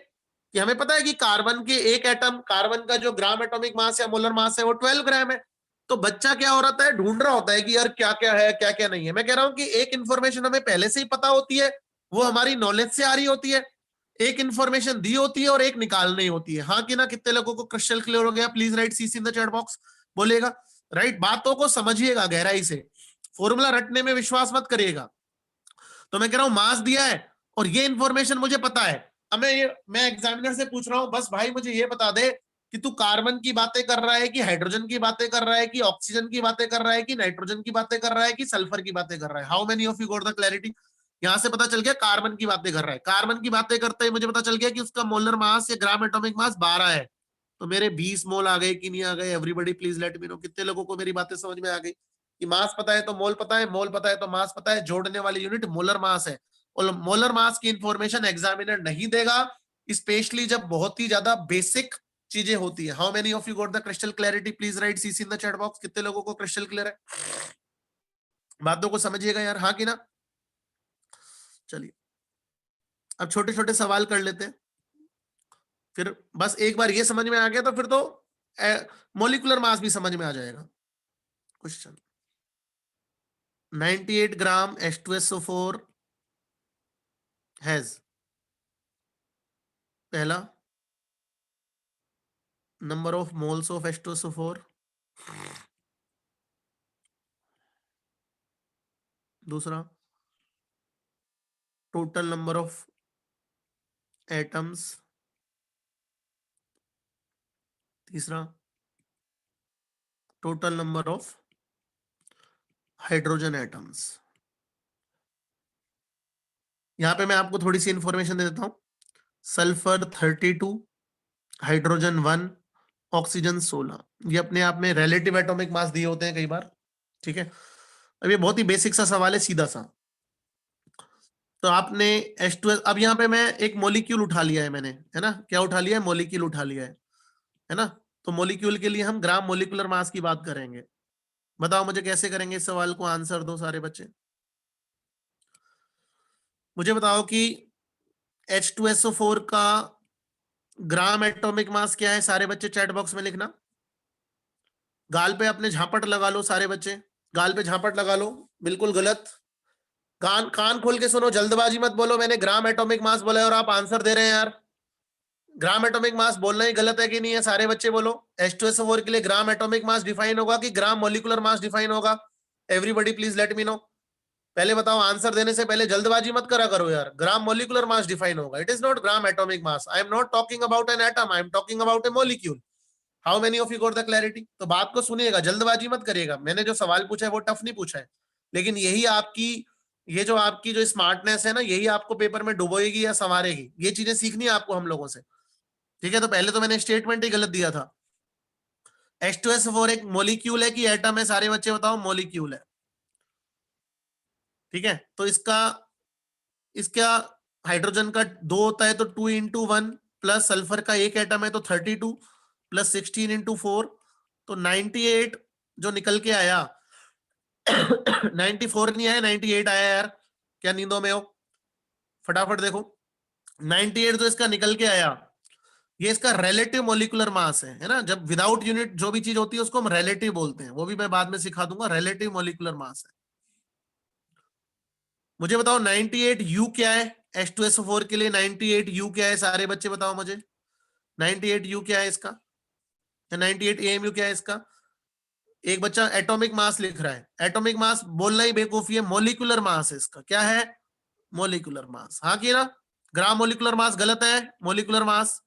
कि हमें पता है कि कार्बन के एक एटम, कार्बन का जो ग्राम एटॉमिक मास या मोलर मास है वो 12 ग्राम है। तो बच्चा क्या हो रहा है? ढूंढ रहा होता है कि यार क्या क्या है, क्या क्या नहीं है। मैं कह रहा हूं कि एक इंफॉर्मेशन हमें पहले से ही पता होती है, वो हमारी नॉलेज से आ रही होती है। एक इंफॉर्मेशन दी होती है और एक निकालनी होती है। हाँ कि ना? कितने लोगों को क्रिस्टल क्लियर हो गया? Please write CC in the chat box. बोलेगा राइट, बातों को समझिएगा गहराई से, फॉर्मूला रटने में विश्वास मत करिएगा। तो मैं कह रहा हूं मास दिया है और ये इंफॉर्मेशन मुझे पता है। अब मैं एग्जामिनर से पूछ रहा हूं, बस भाई मुझे ये बता दे कि तू कार्बन की बातें कर रहा है कि हाइड्रोजन की बातें कर रहा है कि ऑक्सीजन की बातें कर रहा है कि नाइट्रोजन की बातें कर रहा है कि सल्फर की बातें कर रहा है। How many of you got the clarity? यहां से पता चल गया कार्बन की बातें कर रहा है। कार्बन की बातें करते ही मुझे पता चल गया कि उसका मोलर मास या ग्राम एटॉमिक मास 12 है। तो मेरे 20 मोल आ गए कि नहीं आ गए? Everybody please let me no. कितने लोगों को मेरी बातें समझ में आ गई कि मास पता है तो मोल पता है, मोल पता है तो मास पता है, जोड़ने वाली यूनिट मोलर मास है। और मोलर मास की इंफॉर्मेशन एग्जामिनर नहीं देगा, स्पेशली जब बहुत ही ज्यादा बेसिक चीजें होती है। How many of you got the crystal clarity? Please write CC in the chat box. कितने लोगों को क्रिस्टल क्लियर है? बातों को समझिएगा यार, हाँ कि ना? चलिए अब छोटे छोटे सवाल कर लेते हैं, फिर बस एक बार ये समझ में आ गया तो फिर तो मॉलिक्यूलर मास भी समझ में आ जाएगा। क्वेश्चन 98 ग्राम H2SO4 हैज पहला number of moles of H2SO4, दूसरा टोटल नंबर ऑफ एटम्स, तीसरा total number of hydrogen atoms. यहां पे मैं आपको थोड़ी सी इंफॉर्मेशन दे देता हूं। Sulphur 32, hydrogen 1, oxygen 16। ये अपने आप में रिलेटिव एटॉमिक मास दिए होते हैं कई बार, ठीक है। अब ये बहुत ही बेसिक सा सवाल है, सीधा सा। तो आपने H2S, अब यहाँ पे मैं एक मॉलिक्यूल उठा लिया है मैंने, है ना? क्या उठा लिया है? मॉलिक्यूल उठा लिया है ना? तो मॉलिक्यूल के लिए हम ग्राम मॉलिक्यूलर मास की बात करेंगे। बताओ मुझे कैसे करेंगे इस सवाल को? आंसर दो सारे बच्चे। मुझे बताओ कि H2SO4 का ग्राम एटॉमिक मास क्या है? सारे बच्चे चैट बॉक्स में लिखना। गाल पे अपने झापट लगा लो सारे बच्चे, गाल पे झापट लगा लो। बिल्कुल गलत। कान खोल के सुनो, जल्दबाजी मत बोलो। मैंने ग्राम एटॉमिक मास बोला है और आप आंसर दे रहे हैं यार। ग्राम एटॉमिक मास बोलना ही गलत है कि नहीं है? सारे बच्चे बोलो। H2SO4 के लिए ग्राम एटॉमिक मास डिफाइन होगा कि ग्राम मॉलिक्यूलर मास डिफाइन होगा? Everybody please let me no. पहले बताओ, आंसर देने से पहले जल्दबाजी मत करा करो यार। ग्राम मॉलिक्यूलर मास डिफाइन होगा, it is not gram atomic mass. I am not talking about an atom, I am talking about A molecule. How many of you got the clarity? तो बात को सुनिएगा, जल्दबाजी मत करिएगा। मैंने जो सवाल पूछा है वो टफ नहीं पूछा है, लेकिन यही आपकी ये जो आपकी जो स्मार्टनेस है ना, यही आपको पेपर में डुबोएगी या संवारेगी। ये चीजें सीखनी है आपको हम लोगों से, ठीक है। तो पहले तो मैंने स्टेटमेंट ही गलत दिया था। H2SO4 एक मॉलिक्यूल है कि एटम है? सारे बच्चे बताओ। मॉलिक्यूल है, ठीक है। तो इसका हाइड्रोजन का 2 होता है तो 2 × 1, प्लस सल्फर का एक एटम है तो 32, प्लस 16 × 4 तो 98 जो निकल के आया। 94 नहीं आया, 98 आया यार। क्या नींदों में हो? फटाफट देखो। 98 जो इसका निकल के आया, ये इसका रिलेटिव मॉलिक्यूलर मास है ना? जब विदाउट यूनिट जो भी चीज होती है उसको हम रिलेटिव बोलते हैं, वो भी मैं बाद में सिखा दूंगा। रिलेटिव मॉलिक्यूलर मास है। मुझे बताओ 98 U क्या है? H2SO4 के लिए 98 U क्या है? सारे बच्चे बताओ मुझे। 98 U क्या है इसका? 98 AMU क्या है इसका? एक बच्चा एटॉमिक मास लिख रहा है। एटॉमिक मास बोलना ही बेवकूफी है, मॉलिक्यूलर मास है इसका। क्या है? Molecular mass. हाँ कि ना? ग्राम मॉलिक्यूलर मास गलत है, मॉलिक्यूलर मास।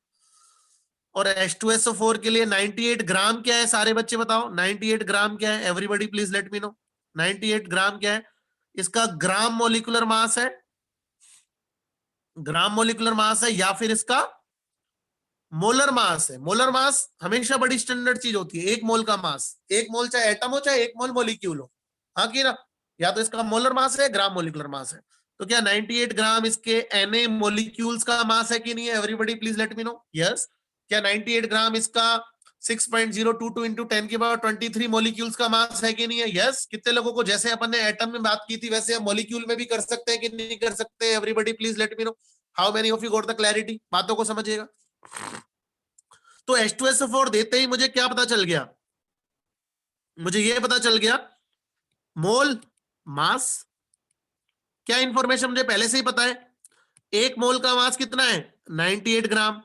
और H2SO4 के लिए 98 ग्राम क्या है? सारे बच्चे बताओ 98 ग्राम क्या है? Everybody please let me no. 98 ग्राम क्या है? इसका ग्राम मॉलिक्यूलर मास है, ग्राम मॉलिक्यूलर मास है, या फिर इसका मोलर मास है। मोलर मास हमेशा बड़ी स्टैंडर्ड चीज होती है। एक मोल का मास, एक मोल चाहे एटम हो चाहे एक मोल मॉलिक्यूल हो, हाँ कि ना? या तो इसका मोलर मास है, ग्राम मॉलिक्यूलर मास है। तो क्या 98 ग्राम इसके Na मॉलिक्यूल्स का मास है कि नहीं है? Everybody please let me no. Yes. क्या 98 ग्राम इसका 6.022 × 10⁻23 मॉलिक्यूल्स का मास है कि नहीं है? यस। कितने लोगों को, जैसे अपन ने एटम में बात की थी वैसे हम मॉलिक्यूल में भी कर सकते हैं कि नहीं कर सकते? Everybody please let me no. How many of you got the clarity? बातों को समझिएगा। तो H2SO4 देते ही मुझे क्या पता चल गया? मुझे ये पता चल गया मोल मास। क्या इंफॉर्मेशन मुझे पहले से ही पता है? एक मोल का मास कितना है? 98 ग्राम।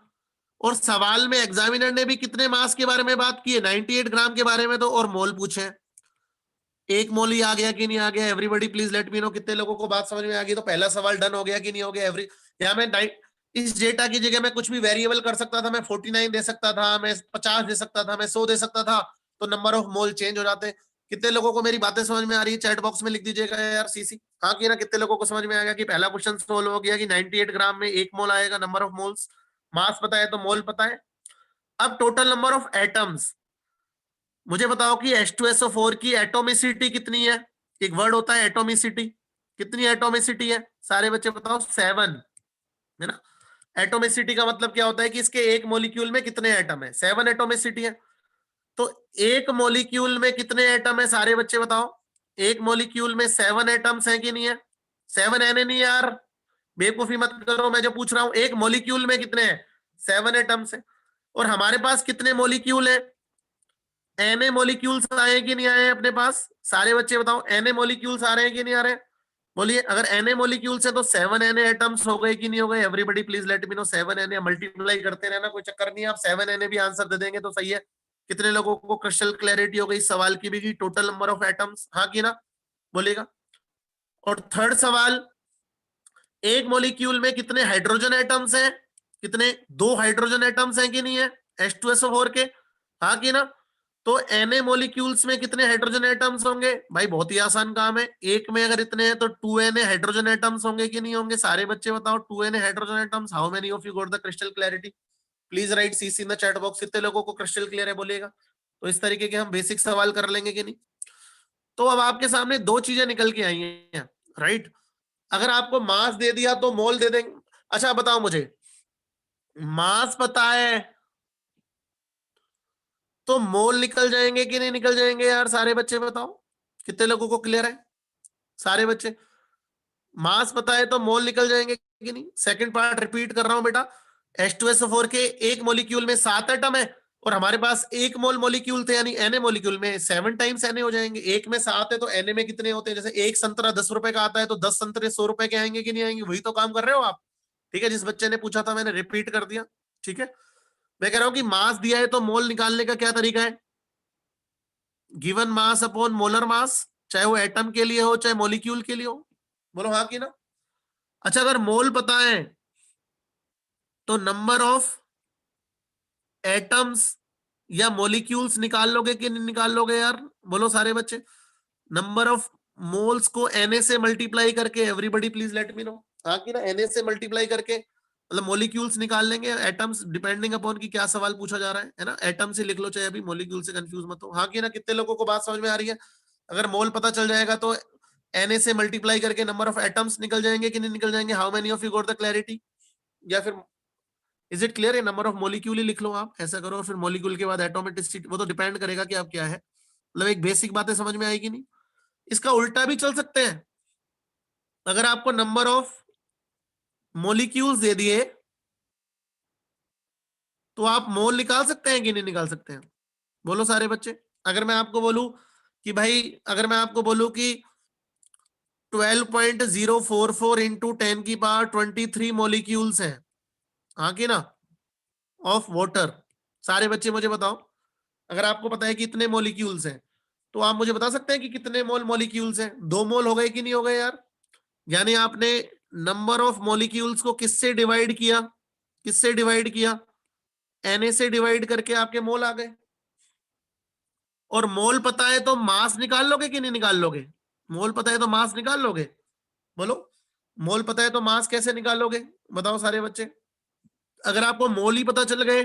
और सवाल में एग्जामिनर ने भी कितने मास के बारे में बात की है? 98 ग्राम के बारे में तो, और मोल पूछे। एक मोल ही आ गया कि नहीं आ गया? Everybody please let me no. कितने लोगों को बात समझ में आ गई? तो पहला सवाल डन हो गया कि नहीं हो गया? इस डेटा की जगह मैं कुछ भी वेरिएबल कर सकता था, मैं 49 दे सकता था, मैं 50 दे सकता था, मैं 100 दे सकता था, तो नंबर ऑफ मोल चेंज हो जाते। कितने लोगों को मेरी बातें समझ में आ रही है? चैट बॉक्स में लिख दीजिएगा यार सीसी, हाँ कि ना। कितने लोगों को समझ में आ गया कि पहला क्वेश्चन सोल्व हो गया कि 98 ग्राम में 1 मोल आएगा, नंबर ऑफ मोल्स। मास पता है तो मोल पता है। अब टोटल नंबर ऑफ एटम्स, मुझे बताओ कि H2SO4 की एटोमिसिटी कितनी है? एक वर्ड होता है एटोमिसिटी, कितनी एटोमिसिटी है सारे बच्चे बताओ? 7 है ना। एटोमिसिटी का मतलब क्या होता है कि इसके एक मॉलिक्यूल में कितने एटम है? 7 एटोमिसिटी है। तो एक मॉलिक्यूल में कितने एटम है सारे बच्चे बताओ? एक मॉलिक्यूल में 7 एटम्स है कि नहीं है? 7 एन नहीं यार, बेवकूफी मत करो, मैं जो पूछ रहा हूं एक मॉलिक्यूल में कितने हैं? 7 एटम्स है। और हमारे पास कितने मॉलिक्यूल है? Na मॉलिक्यूल्स आए कि नहीं आए अपने पास? सारे बच्चे बताओ Na मॉलिक्यूल्स आ रहे हैं कि नहीं आ रहे? बोलिए। अगर Na मॉलिक्यूल्स है तो 7 Na एटम्स हो गए कि नहीं हो गए? Everybody please let me no. 7 Na multiply करते रहना, कोई चक्कर नहीं है। आप 7 Na भी आंसर दे देंगे तो सही है। कितने लोगों को क्रिस्टल क्लैरिटी हो गई इस सवाल की भी कि टोटल नंबर ऑफ एटम्स, हाँ कि ना? बोलेगा। और थर्ड सवाल, एक मॉलिक्यूल में कितने हाइड्रोजन एटम्स हैं? कितने? 2 हाइड्रोजन एटम्स हैं कि नहीं है H2SO4 के, हाँ कि ना? तो Na मॉलिक्यूल्स में कितने हाइड्रोजन एटम्स होंगे? भाई बहुत ही आसान काम है, एक में अगर इतने हैं तो 2Na हाइड्रोजन एटम्स होंगे कि नहीं होंगे? सारे बच्चे बताओ 2Na hydrogen atoms. How many of you got the crystal clarity? Please write CC in the chat box. कितने लोगों को क्रिस्टल क्लियर है बोलिएगा। तो इस तरीके के हम बेसिक सवाल कर लेंगे कि नहीं। तो अब आपके सामने दो चीजें निकल के आई हैं, राइट। अगर आपको मास दे दिया तो मोल दे देंगे। अच्छा बताओ मुझे, मास पता है तो मोल निकल जाएंगे कि नहीं निकल जाएंगे यार? सारे बच्चे बताओ, कितने लोगों को क्लियर है? सारे बच्चे, मास पता है तो मोल निकल जाएंगे कि नहीं? सेकंड पार्ट रिपीट कर रहा हूं बेटा। H2SO4 के एक मॉलिक्यूल में 7 एटम है और हमारे पास एक मोल मॉलिक्यूल थे, यानी Na मॉलिक्यूल में 7 टाइम्स Na हो जाएंगे। एक में 7 है तो Na में कितने होते हैं? जैसे एक संतरा 10 रुपए का आता है तो 10 संतरे 100 रुपए के आएंगे कि नहीं आएंगे? वही तो काम कर रहे हो आप, ठीक है। जिस बच्चे ने पूछा था मैंने रिपीट कर दिया, ठीक है। मैं कह रहा हूं कि मास दिया है तो मोल निकालने का क्या तरीका है? Given mass upon molar mass, चाहे वो एटम के लिए हो चाहे मॉलिक्यूल के लिए हो। बोलो हाँ कि ना। अच्छा अगर मोल पता है तो नंबर ऑफ एटम्स या मॉलिक्यूल्स निकाल लोगे कि नहीं निकाल लोगे यार? बोलो सारे बच्चे। नंबर ऑफ मोल्स को Na से मल्टीप्लाई करके, everybody please let me no, हाँ कि ना। Na से मल्टीप्लाई करके मतलब मॉलिक्यूल्स निकाल लेंगे। एटम्स डिपेंडिंग अपॉन की क्या सवाल पूछा जा रहा है ना। एटम से लिख लो चाहे अभी, मॉलिक्यूल से कंफ्यूज मत हो, हाँ कि ना। कितने लोगों को बात समझ में आ रही है? अगर मोल पता चल जाएगा तो Na से मल्टीप्लाई करके नंबर ऑफ एटम्स निकल जाएंगे कि नहीं निकल जाएंगे? How many of you got the clarity? या फिर इज इट क्लियर है? नंबर ऑफ मॉलिक्यूल ही लिख लो आप, ऐसा करो। और फिर मॉलिक्यूल के बाद एटोमिसिटी, वो तो डिपेंड करेगा कि आप क्या है। मतलब एक बेसिक बातें समझ में आएगी नहीं। इसका उल्टा भी चल सकते हैं। अगर आपको नंबर ऑफ मॉलिक्यूल्स दे दिए तो आप मोल निकाल सकते हैं कि नहीं निकाल सकते हैं? बोलो सारे बच्चे। अगर मैं आपको बोलूं कि भाई, अगर मैं आपको बोलूं कि 12.044 इंटू 10 की पावर 23 मॉलिक्यूल्स हैं, हाँ कि ना, ऑफ वाटर। सारे बच्चे मुझे बताओ, अगर आपको पता है कि इतने मॉलिक्यूल्स हैं तो आप मुझे बता सकते हैं कि कितने मोल मॉलिक्यूल्स हैं? 2 मोल हो गए कि नहीं हो गए यार? यानी आपने नंबर ऑफ मॉलिक्यूल्स को किससे डिवाइड किया? किससे डिवाइड किया? Na से डिवाइड करके आपके मोल आ गए। और मोल पता है तो मास निकाल लोगे कि नहीं निकाल लोगे? मोल पता है तो मास निकाल लोगे? बोलो। मोल पता है तो मास कैसे निकालोगे? बताओ सारे बच्चे। अगर आपको मोल ही पता चल गए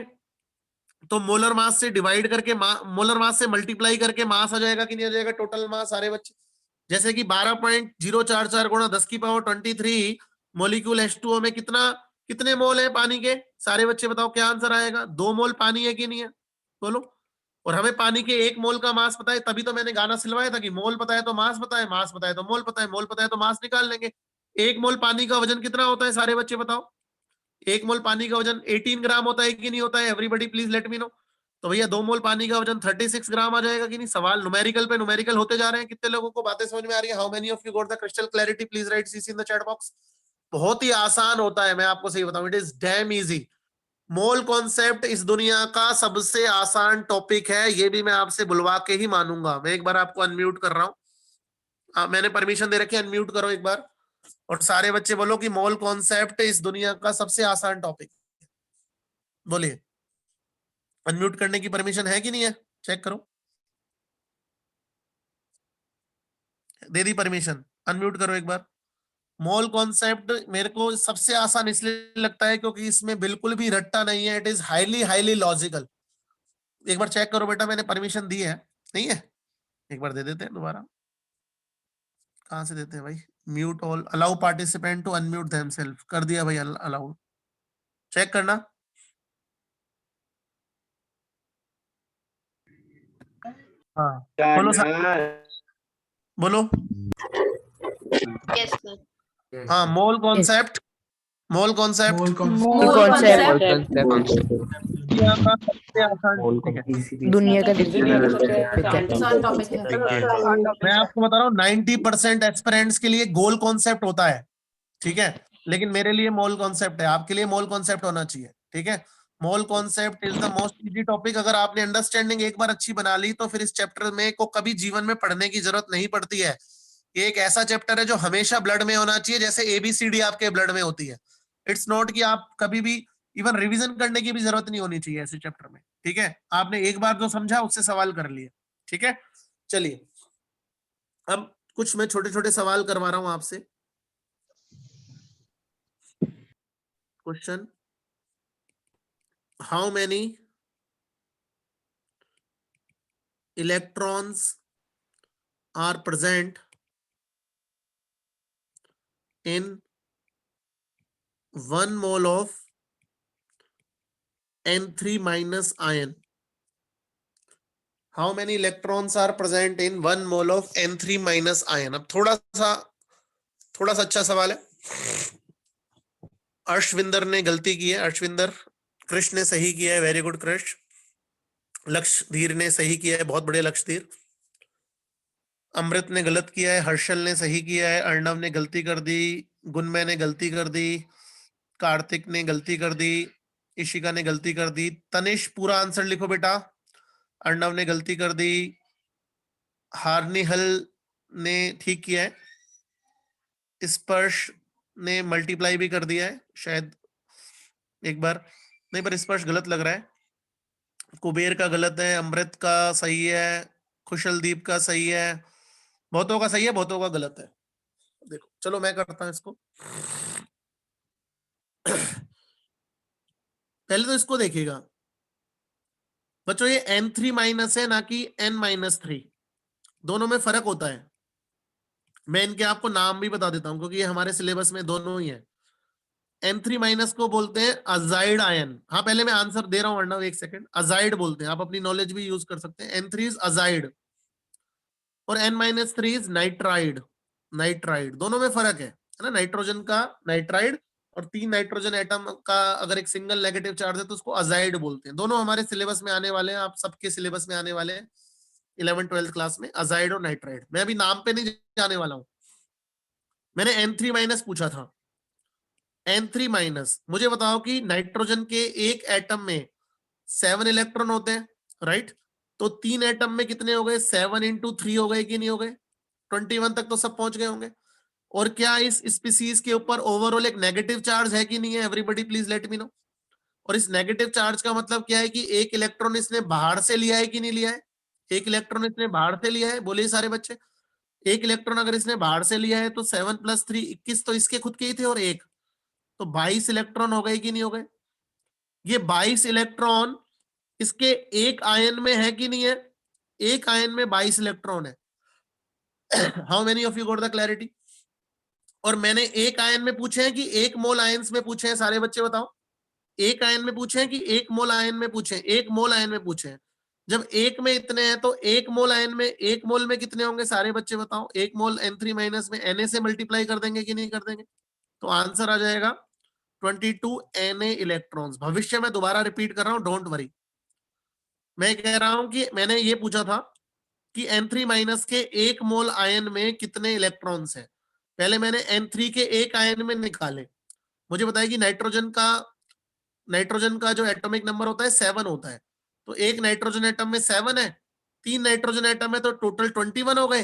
तो मोलर मास से डिवाइड करके, मोलर मास से मल्टीप्लाई करके मास आ जाएगा कि नहीं आ जाएगा? टोटल मास सारे बच्चे। जैसे कि 12.044 गुणा 10 की पावर 23 मॉलिक्यूल H2O में कितने मोल है पानी के? सारे बच्चे बताओ क्या आंसर आएगा? 2 मोल पानी है कि नहीं है? बोलो। और हमें पानी के 1 मोल का मास पता है, तभी तो मैंने गाना सिलवाया था कि मोल पता है तो मास पता है, मास पता है तो मोल पता है, मोल पता है तो मास निकाल लेंगे। 1 मोल पानी का वजन कितना होता है सारे बच्चे बताओ? 1 मोल पानी का वजन 18 ग्राम होता है कि नहीं होता है? Everybody please let me no. तो भैया 2 मोल पानी का वजन 36 ग्राम आ जाएगा कि नहीं? सवाल न्यूमेरिकल पे न्यूमेरिकल होते जा रहे हैं। कितने लोगों को बातें समझ में आ रही है? How many of you got the crystal clarity? Please write CC in the chat box. बहुत ही आसान होता है, मैं आपको सही बताऊं, it is damn easy. Mole concept इस दुनिया का सबसे आसान टॉपिक है, ये भी मैं आपसे बुलवा के ही मानूंगा। मैं एक बार आपको अनम्यूट कर रहा हूं। मैंने परमिशन दे रखी है, अनम्यूट करो एक बार। और सारे बच्चे बोलो कि मोल कॉन्सेप्ट इस दुनिया का सबसे आसान टॉपिक। बोलिए, अनम्यूट करने की परमिशन है कि नहीं है? चेक करो, दे दी परमिशन, अनम्यूट करो एक बार। मोल कॉन्सेप्ट मेरे को सबसे आसान इसलिए लगता है क्योंकि इसमें बिल्कुल भी रट्टा नहीं है, it is highly highly logical. एक बार चेक करो बेटा, मैंने परमिशन दी है, नहीं है? एक बार दे देते हैं दोबारा, कहां से देते हैं भाई? Mute all, allow participant to unmute themselves, कर दिया भाई अलाउ। चेक करना। हाँ बोलो बोलो। Yes sir. हाँ, mole concept, mole concept mole concept दुनिया का सबसे आसान टॉपिक है। दुनिया का आसान टॉपिक है। मैं आपको बता रहा हूँ 90% एस्पिरेंट्स के लिए गोल कॉन्सेप्ट होता है, ठीक है, लेकिन मेरे लिए मोल कॉन्सेप्ट है, आपके लिए मोल कॉन्सेप्ट होना चाहिए, ठीक है। Mole concept is the most easy topic. अगर आपने अंडरस्टैंडिंग एक बार अच्छी बना ली तो फिर इस चैप्टर में को कभी जीवन में पढ़ने की जरूरत नहीं पड़ती है। ये एक ऐसा चैप्टर है जो हमेशा ब्लड में होना चाहिए, जैसे ABCD आपके ब्लड में होती है। इट्स नॉट कि आप कभी भी इवन रिवीजन करने की भी जरूरत नहीं होनी चाहिए ऐसे चैप्टर में, ठीक है। आपने एक बार जो समझा उससे सवाल कर लिए, ठीक है। चलिए, अब कुछ मैं छोटे छोटे सवाल करवा रहा हूं आपसे। Question, how many electrons are present in 1 mole of N3 minus ion? How many electrons are present in 1 mole of N3 minus ion? अब थोड़ा सा अच्छा सवाल है। अर्शविंदर ने गलती की है, अर्शविंदर। कृष्ण ने सही किया है, वेरी गुड कृष्ण। लक्षधीर ने सही किया है, बहुत बड़े लक्षधीर। अमृत ने गलत किया है, हर्षल ने सही किया है, अर्णव ने गलती कर दी, गुणमय ने गलती कर दी, कार्तिक ने गलती कर दी, इशिका ने गलती कर दी। तनिष पूरा आंसर लिखो बेटा। अर्णव ने गलती कर दी, हार्निहल ने ठीक किया है, स्पर्श ने मल्टीप्लाई भी कर दिया है शायद एक बार, नहीं पर स्पर्श गलत लग रहा है। कुबेर का गलत है, अमृत का सही है, खुशलदीप का सही है, बहुतों का सही है, बहुतों का गलत है। देखो चलो मैं करता हूं इसको। पहले तो इसको देखिएगा बच्चों, ये N3 माइनस है ना कि N-3, दोनों में फर्क होता है। मैं इनके आपको नाम भी बता देता हूं क्योंकि ये हमारे सिलेबस में दोनों ही है। N3 माइनस को बोलते हैं अजाइड आयन। हाँ पहले मैं आंसर दे रहा हूं अर्णव, एक सेकंड। अजाइड बोलते हैं, आप अपनी नॉलेज भी यूज कर सकते हैं। N3 इज अजाइड और N-3 इज नाइट्राइड। नाइट्राइड दोनों में फर्क है ना, नाइट्रोजन का नाइट्राइड और 3 नाइट्रोजन एटम का अगर एक सिंगल नेगेटिव चार्ज है तो उसको अजाइड बोलते हैं। दोनों हमारे सिलेबस में आने वाले हैं, आप सबके सिलेबस में आने वाले हैं 11th-12th क्लास में, अजाइड और नाइट्राइड। मैं अभी नाम पे नहीं जाने वाला हूं। मैंने N3 माइनस पूछा था, N3 माइनस, मुझे बताओ कि नाइट्रोजन के एक एटम में 7 इलेक्ट्रॉन होते हैं, राइट? तो 3 एटम में कितने हो गए? 7 × 3 हो गए कि नहीं हो गए? 21 तक तो सब पहुंच गए होंगे। और क्या इस स्पीसीज के ऊपर ओवरऑल एक नेगेटिव चार्ज है कि नहीं है? Everybody please let me no. और इस नेगेटिव चार्ज का मतलब क्या है कि एक इलेक्ट्रॉन इसने बाहर से लिया है कि नहीं लिया है? एक इलेक्ट्रॉन इसने बाहर से लिया है, बोलिए सारे बच्चे। एक इलेक्ट्रॉन अगर इसने बाहर से लिया है तो 7 + 3 21, तो इसके खुद के ही थे, और एक तो 22 इलेक्ट्रॉन हो गए कि नहीं हो गए? ये 22 इलेक्ट्रॉन इसके एक आयन में है कि नहीं है? एक आयन में 22 इलेक्ट्रॉन है। How many of you got the clarity? और मैंने एक आयन में पूछे हैं कि एक मोल आयन्स में पूछे हैं, सारे बच्चे बताओ। एक आयन में पूछे हैं कि एक मोल आयन में पूछे हैं? एक मोल आयन में पूछे हैं। जब एक में इतने हैं तो एक मोल आयन में, एक मोल में कितने होंगे सारे बच्चे बताओ? एक मोल N3 माइनस में Na से मल्टीप्लाई कर देंगे कि नहीं कर देंगे? तो आंसर आ जाएगा 22 Na इलेक्ट्रॉन्स। भविष्य में दोबारा रिपीट कर रहा हूं, डोंट वरी। मैं कह रहा हूं कि मैंने ये पूछा था कि N3 माइनस के एक मोल आयन में कितने इलेक्ट्रॉन्स हैं। पहले मैंने N3 के एक आयन में निकाले। मुझे बताया कि नाइट्रोजन का जो एटॉमिक नंबर होता है 7 होता है। तो एक नाइट्रोजन एटम में 7 है, 3 नाइट्रोजन एटम है तो टोटल 21 हो गए।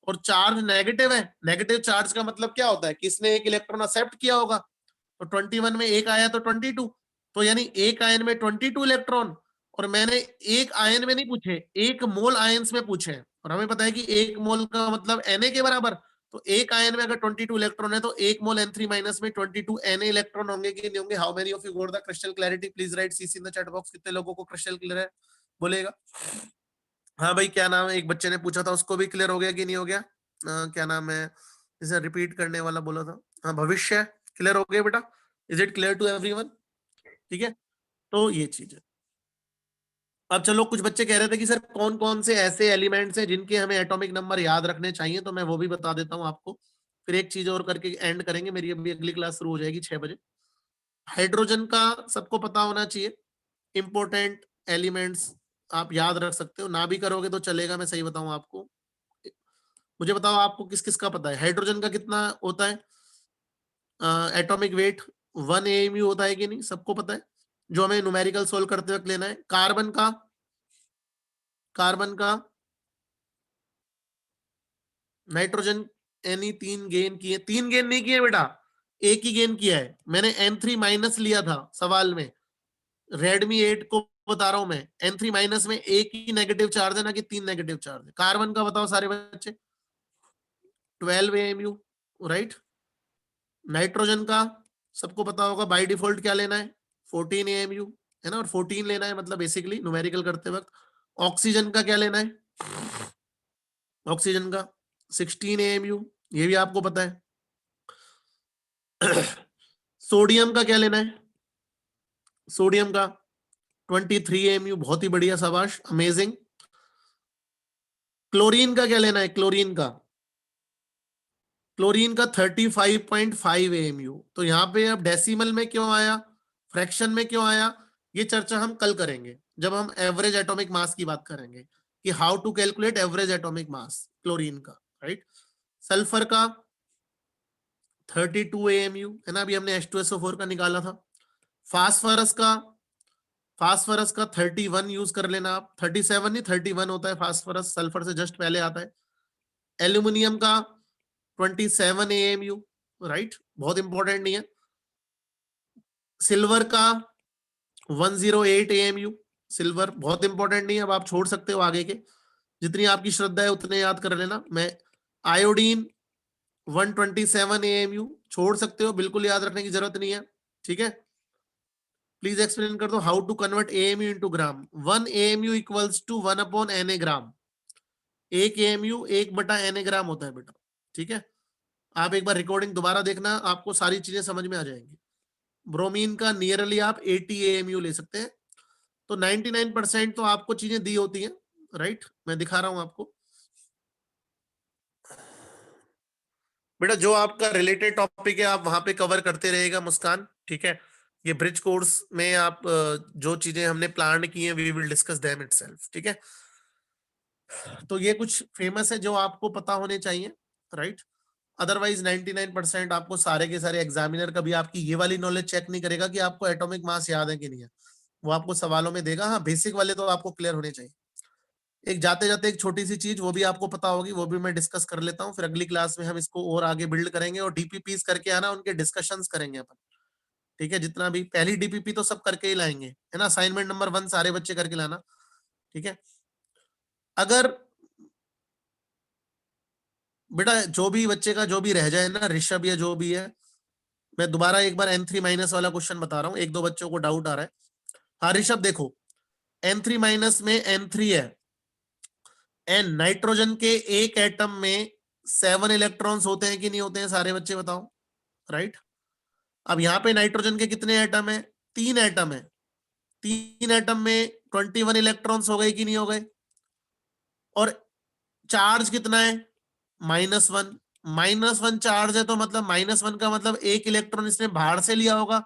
और चार्ज नेगेटिव है, नेगेटिव चार्ज का मतलब क्या होता है कि इसने एक इलेक्ट्रॉन एक्सेप्ट किया होगा, तो 21 में एक आया तो 22, तो यानी एक आयन में 22 इलेक्ट्रॉन, और मैंने एक आयन में नहीं पूछे, एक मोल आयंस में पूछे हैं, और हमें पता है कि एक मोल का मतलब Na के बराबर, तो एक आयन में अगर 22 इलेक्ट्रॉन है तो एक मोल N3 माइनस में 22 Na इलेक्ट्रॉन होंगे कि नहीं होंगे? How many of you got the crystal clarity? Please write CC in the chat box. कितने लोगों को क्रिस्टल क्लियर है बोलेगा? हाँ भाई, क्या नाम है, एक बच्चे ने पूछा था, उसको भी क्लियर हो गया कि नहीं हो गया? क्या नाम है, इसे रिपीट करने वाला बोला था। हाँ, भविष्य क्लियर हो गया बेटा? Is it clear to everyone? ठीक है, तो ये चीज है। अब चलो, कुछ बच्चे कह रहे थे कि सर कौन कौन से ऐसे एलिमेंट्स हैं जिनके हमें एटॉमिक नंबर याद रखने चाहिए, तो मैं वो भी बता देता हूँ आपको। फिर एक चीज और करके एंड करेंगे, मेरी अभी अगली क्लास शुरू हो जाएगी 6 बजे। हाइड्रोजन का सबको पता होना चाहिए, इंपॉर्टेंट एलिमेंट्स आप याद रख सकते हो, ना भी करोगे तो चलेगा, मैं सही बताऊं आपको। मुझे बताओ आपको किस किस का पता है हाइड्रोजन का कितना होता है एटॉमिक वेट? 1 AMU होता है कि नहीं? सबको पता है, जो हमें न्यूमेरिकल सोल्व करते वक्त लेना है। कार्बन का नाइट्रोजन एनी 3 गेन किए, 3 गेन नहीं किए बेटा, एक ही गेन किया है। मैंने N3 माइनस लिया था सवाल में, रेडमी 8 को बता रहा हूं मैं, N3 माइनस में एक ही नेगेटिव चार्ज है ना कि 3 नेगेटिव चार्ज है। कार्बन का बताओ सारे बच्चे? 12 AMU, राइट। नाइट्रोजन का सबको पता होगा, बाय डिफॉल्ट क्या लेना है? 14 AMU, है ना, और 14 लेना है मतलब बेसिकली न्यूमेरिकल करते वक्त। ऑक्सीजन का क्या लेना है? ऑक्सीजन का 16 AMU, ये भी आपको पता है। सोडियम का क्या लेना है? सोडियम का 23 AMU, बहुत ही बढ़िया, शाबाश, अमेजिंग। क्लोरीन का क्या लेना है? क्लोरीन का 35.5 AMU। तो यहाँ पे अब डेसिमल में क्यों आया, फ्रैक्शन में क्यों आया, ये चर्चा हम कल करेंगे जब हम एवरेज एटॉमिक मास की बात करेंगे, कि how to calculate average atomic mass chlorine का, राइट। सल्फर का 32 AMU, है ना, अभी हमने H2SO4 का निकाला था। फास्फोरस का 31 यूज कर लेना आप, 37 नहीं 31 होता है फास्फोरस, सल्फर से जस्ट पहले आता है। एल्यूमिनियम का 27 AMU, राइट, बहुत इंपॉर्टेंट नहीं है। सिल्वर का 108 AMU, सिल्वर बहुत इंपॉर्टेंट नहीं है, अब आप छोड़ सकते हो आगे के, जितनी आपकी श्रद्धा है उतने याद कर लेना। मैं आयोडीन 127 AMU, छोड़ सकते हो, बिल्कुल याद रखने की जरूरत नहीं है, ठीक है। प्लीज एक्सप्लेन कर दो how to convert AMU into gram. 1 AMU equals to 1/Na gram, 1 AMU 1/Na gram होता है बेटा, ठीक है। आप एक बार रिकॉर्डिंग दोबारा देखना, आपको सारी चीजें समझ में आ जाएंगी। ब्रोमीन का नियरली आप 80 AMU ले सकते हैं। तो 99% तो आपको चीजें दी होती हैं, राइट, मैं दिखा रहा हूं आपको बेटा, जो आपका रिलेटेड टॉपिक है आप वहां पे कवर करते रहेगा मुस्कान, ठीक है। ये ब्रिज कोर्स में आप जो चीजें हमने प्लान की हैं we will discuss them itself, ठीक है। तो ये कुछ फेमस है जो आपको पता होने चाहिए, राइट। अदरवाइज 99% आपको सारे के सारे एग्जामिनर कभी आपकी ये वाली नॉलेज चेक नहीं करेगा कि आपको एटॉमिक मास याद है कि नहीं है, वो आपको सवालों में देगा। हाँ, बेसिक वाले तो आपको क्लियर होने चाहिए। एक जाते जाते एक छोटी सी चीज वो भी आपको पता होगी, वो भी मैं डिस्कस कर लेता हूँ, फिर अगली क्लास में हम इसको और आगे बिल्ड करेंगे और डीपीपीस करके आना, उनके डिस्कशंस करेंगे अपन, ठीक है। जितना भी पहली डीपीपी तो सब करके ही लाएंगे, है ना, असाइनमेंट नंबर 1 सारे बच्चे करके लाना, ठीक है। अगर बेटा जो भी बच्चे का जो भी रह जाए ना, ऋषभ या जो भी है, मैं दोबारा एक बार N3 माइनस वाला क्वेश्चन बता रहा हूँ, एक दो बच्चों को डाउट आ रहा है। हाँ ऋषभ देखो, N3 माइनस में N3 है, एन नाइट्रोजन के एक एटम में 7 इलेक्ट्रॉन्स होते हैं कि नहीं होते हैं, सारे बच्चे बताओ, राइट। अब यहाँ पे नाइट्रोजन के कितने एटम है? 3 एटम है, 3 एटम में 21 इलेक्ट्रॉन्स हो गए कि नहीं हो गए? और चार्ज कितना है? -1, -1 चार्ज है, तो मतलब -1 का मतलब एक इलेक्ट्रॉन इसने बाहर से लिया होगा,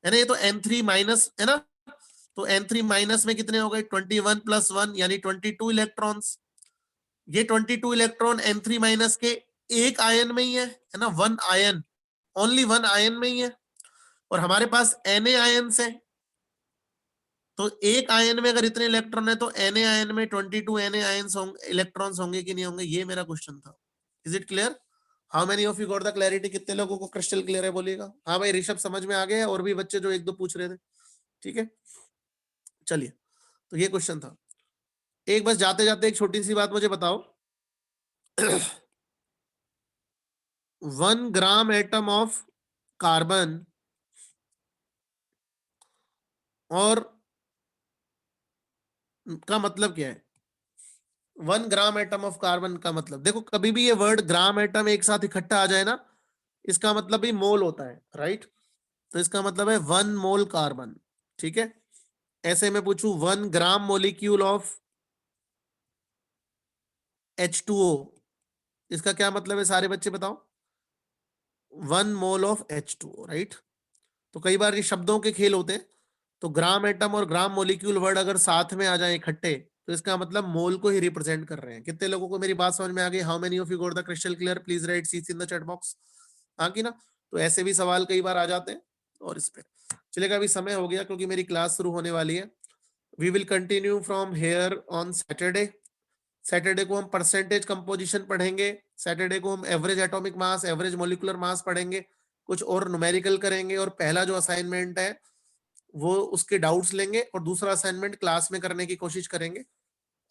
है ना, ये तो N3 माइनस है ना। तो N3 माइनस में कितने हो गए? 21 + 1 यानी 22 इलेक्ट्रॉन्स। ये 22 इलेक्ट्रॉन N3 माइनस के एक आयन में ही है ना, 1 आयन, ओनली 1 आयन में ही है, और हमारे पास Na आयन्स है। तो एक आयन में अगर इतने इलेक्ट्रॉन है तो Na आयन में 22 Na आयन्स होंगे, इलेक्ट्रॉन्स होंगे कि नहीं होंगे, ये मेरा क्वेश्चन था। Is it clear? How many of you got the clarity? कितने लोगों को क्रिस्टल क्लियर है बोलिएगा? हाँ भाई ऋषभ समझ में आ गया, और भी बच्चे जो एक दो पूछ रहे थे, ठीक है। चलिए, तो ये क्वेश्चन था। एक बस जाते जाते एक छोटी सी बात मुझे बताओ, 1 ग्राम एटम ऑफ कार्बन और का मतलब क्या है? 1 ग्राम एटम ऑफ कार्बन का मतलब, देखो कभी भी ये वर्ड ग्राम एटम एक साथ इकट्ठा आ जाए ना, इसका मतलब भी मोल होता है, राइट? तो इसका मतलब है 1 मोल कार्बन, ठीक है। ऐसे में पूछूं 1 ग्राम मोलिक्यूल ऑफ H2O, इसका क्या मतलब है सारे बच्चे बताओ? 1 मोल ऑफ H2O, राइट? तो कई बार ये शब्दों के खेल होते हैं, तो ग्राम एटम और ग्राम मोलिक्यूल वर्ड अगर साथ में आ जाए इकट्ठे, तो इसका मतलब मोल को ही रिप्रेजेंट कर रहे हैं। कितने लोगों को मेरी बात समझ में आ गई? How many of you got the crystal clear? Please write CC in the chat box. हाँ कि ना? तो ऐसे भी सवाल कई बार आ जाते हैं। और इस पे चलेगा, अभी समय हो गया क्योंकि मेरी क्लास शुरू होने वाली है। We will continue from here on Saturday. Saturday को हम परसेंटेज कंपोजिशन पढ़ेंगे, सैटरडे को हम average atomic mass, average molecular mass पढ़ेंगे, कुछ और न्यूमेरिकल करेंगे, और पहला जो असाइनमेंट है वो उसके डाउट्स लेंगे, और दूसरा असाइनमेंट क्लास में करने की कोशिश करेंगे।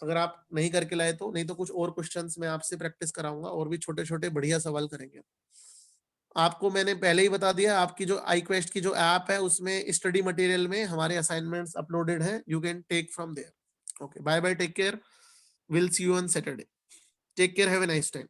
अगर आप नहीं करके लाए तो, नहीं तो कुछ और क्वेश्चंस मैं आपसे प्रैक्टिस कराऊंगा, और भी छोटे छोटे बढ़िया सवाल करेंगे। आपको मैंने पहले ही बता दिया, आपकी जो iQuest की जो ऐप है उसमें स्टडी मटेरियल में हमारे असाइनमेंट्स अपलोडेड हैं, you can take from there. Okay, bye bye, take care, will see you on Saturday, take care, have a nice time.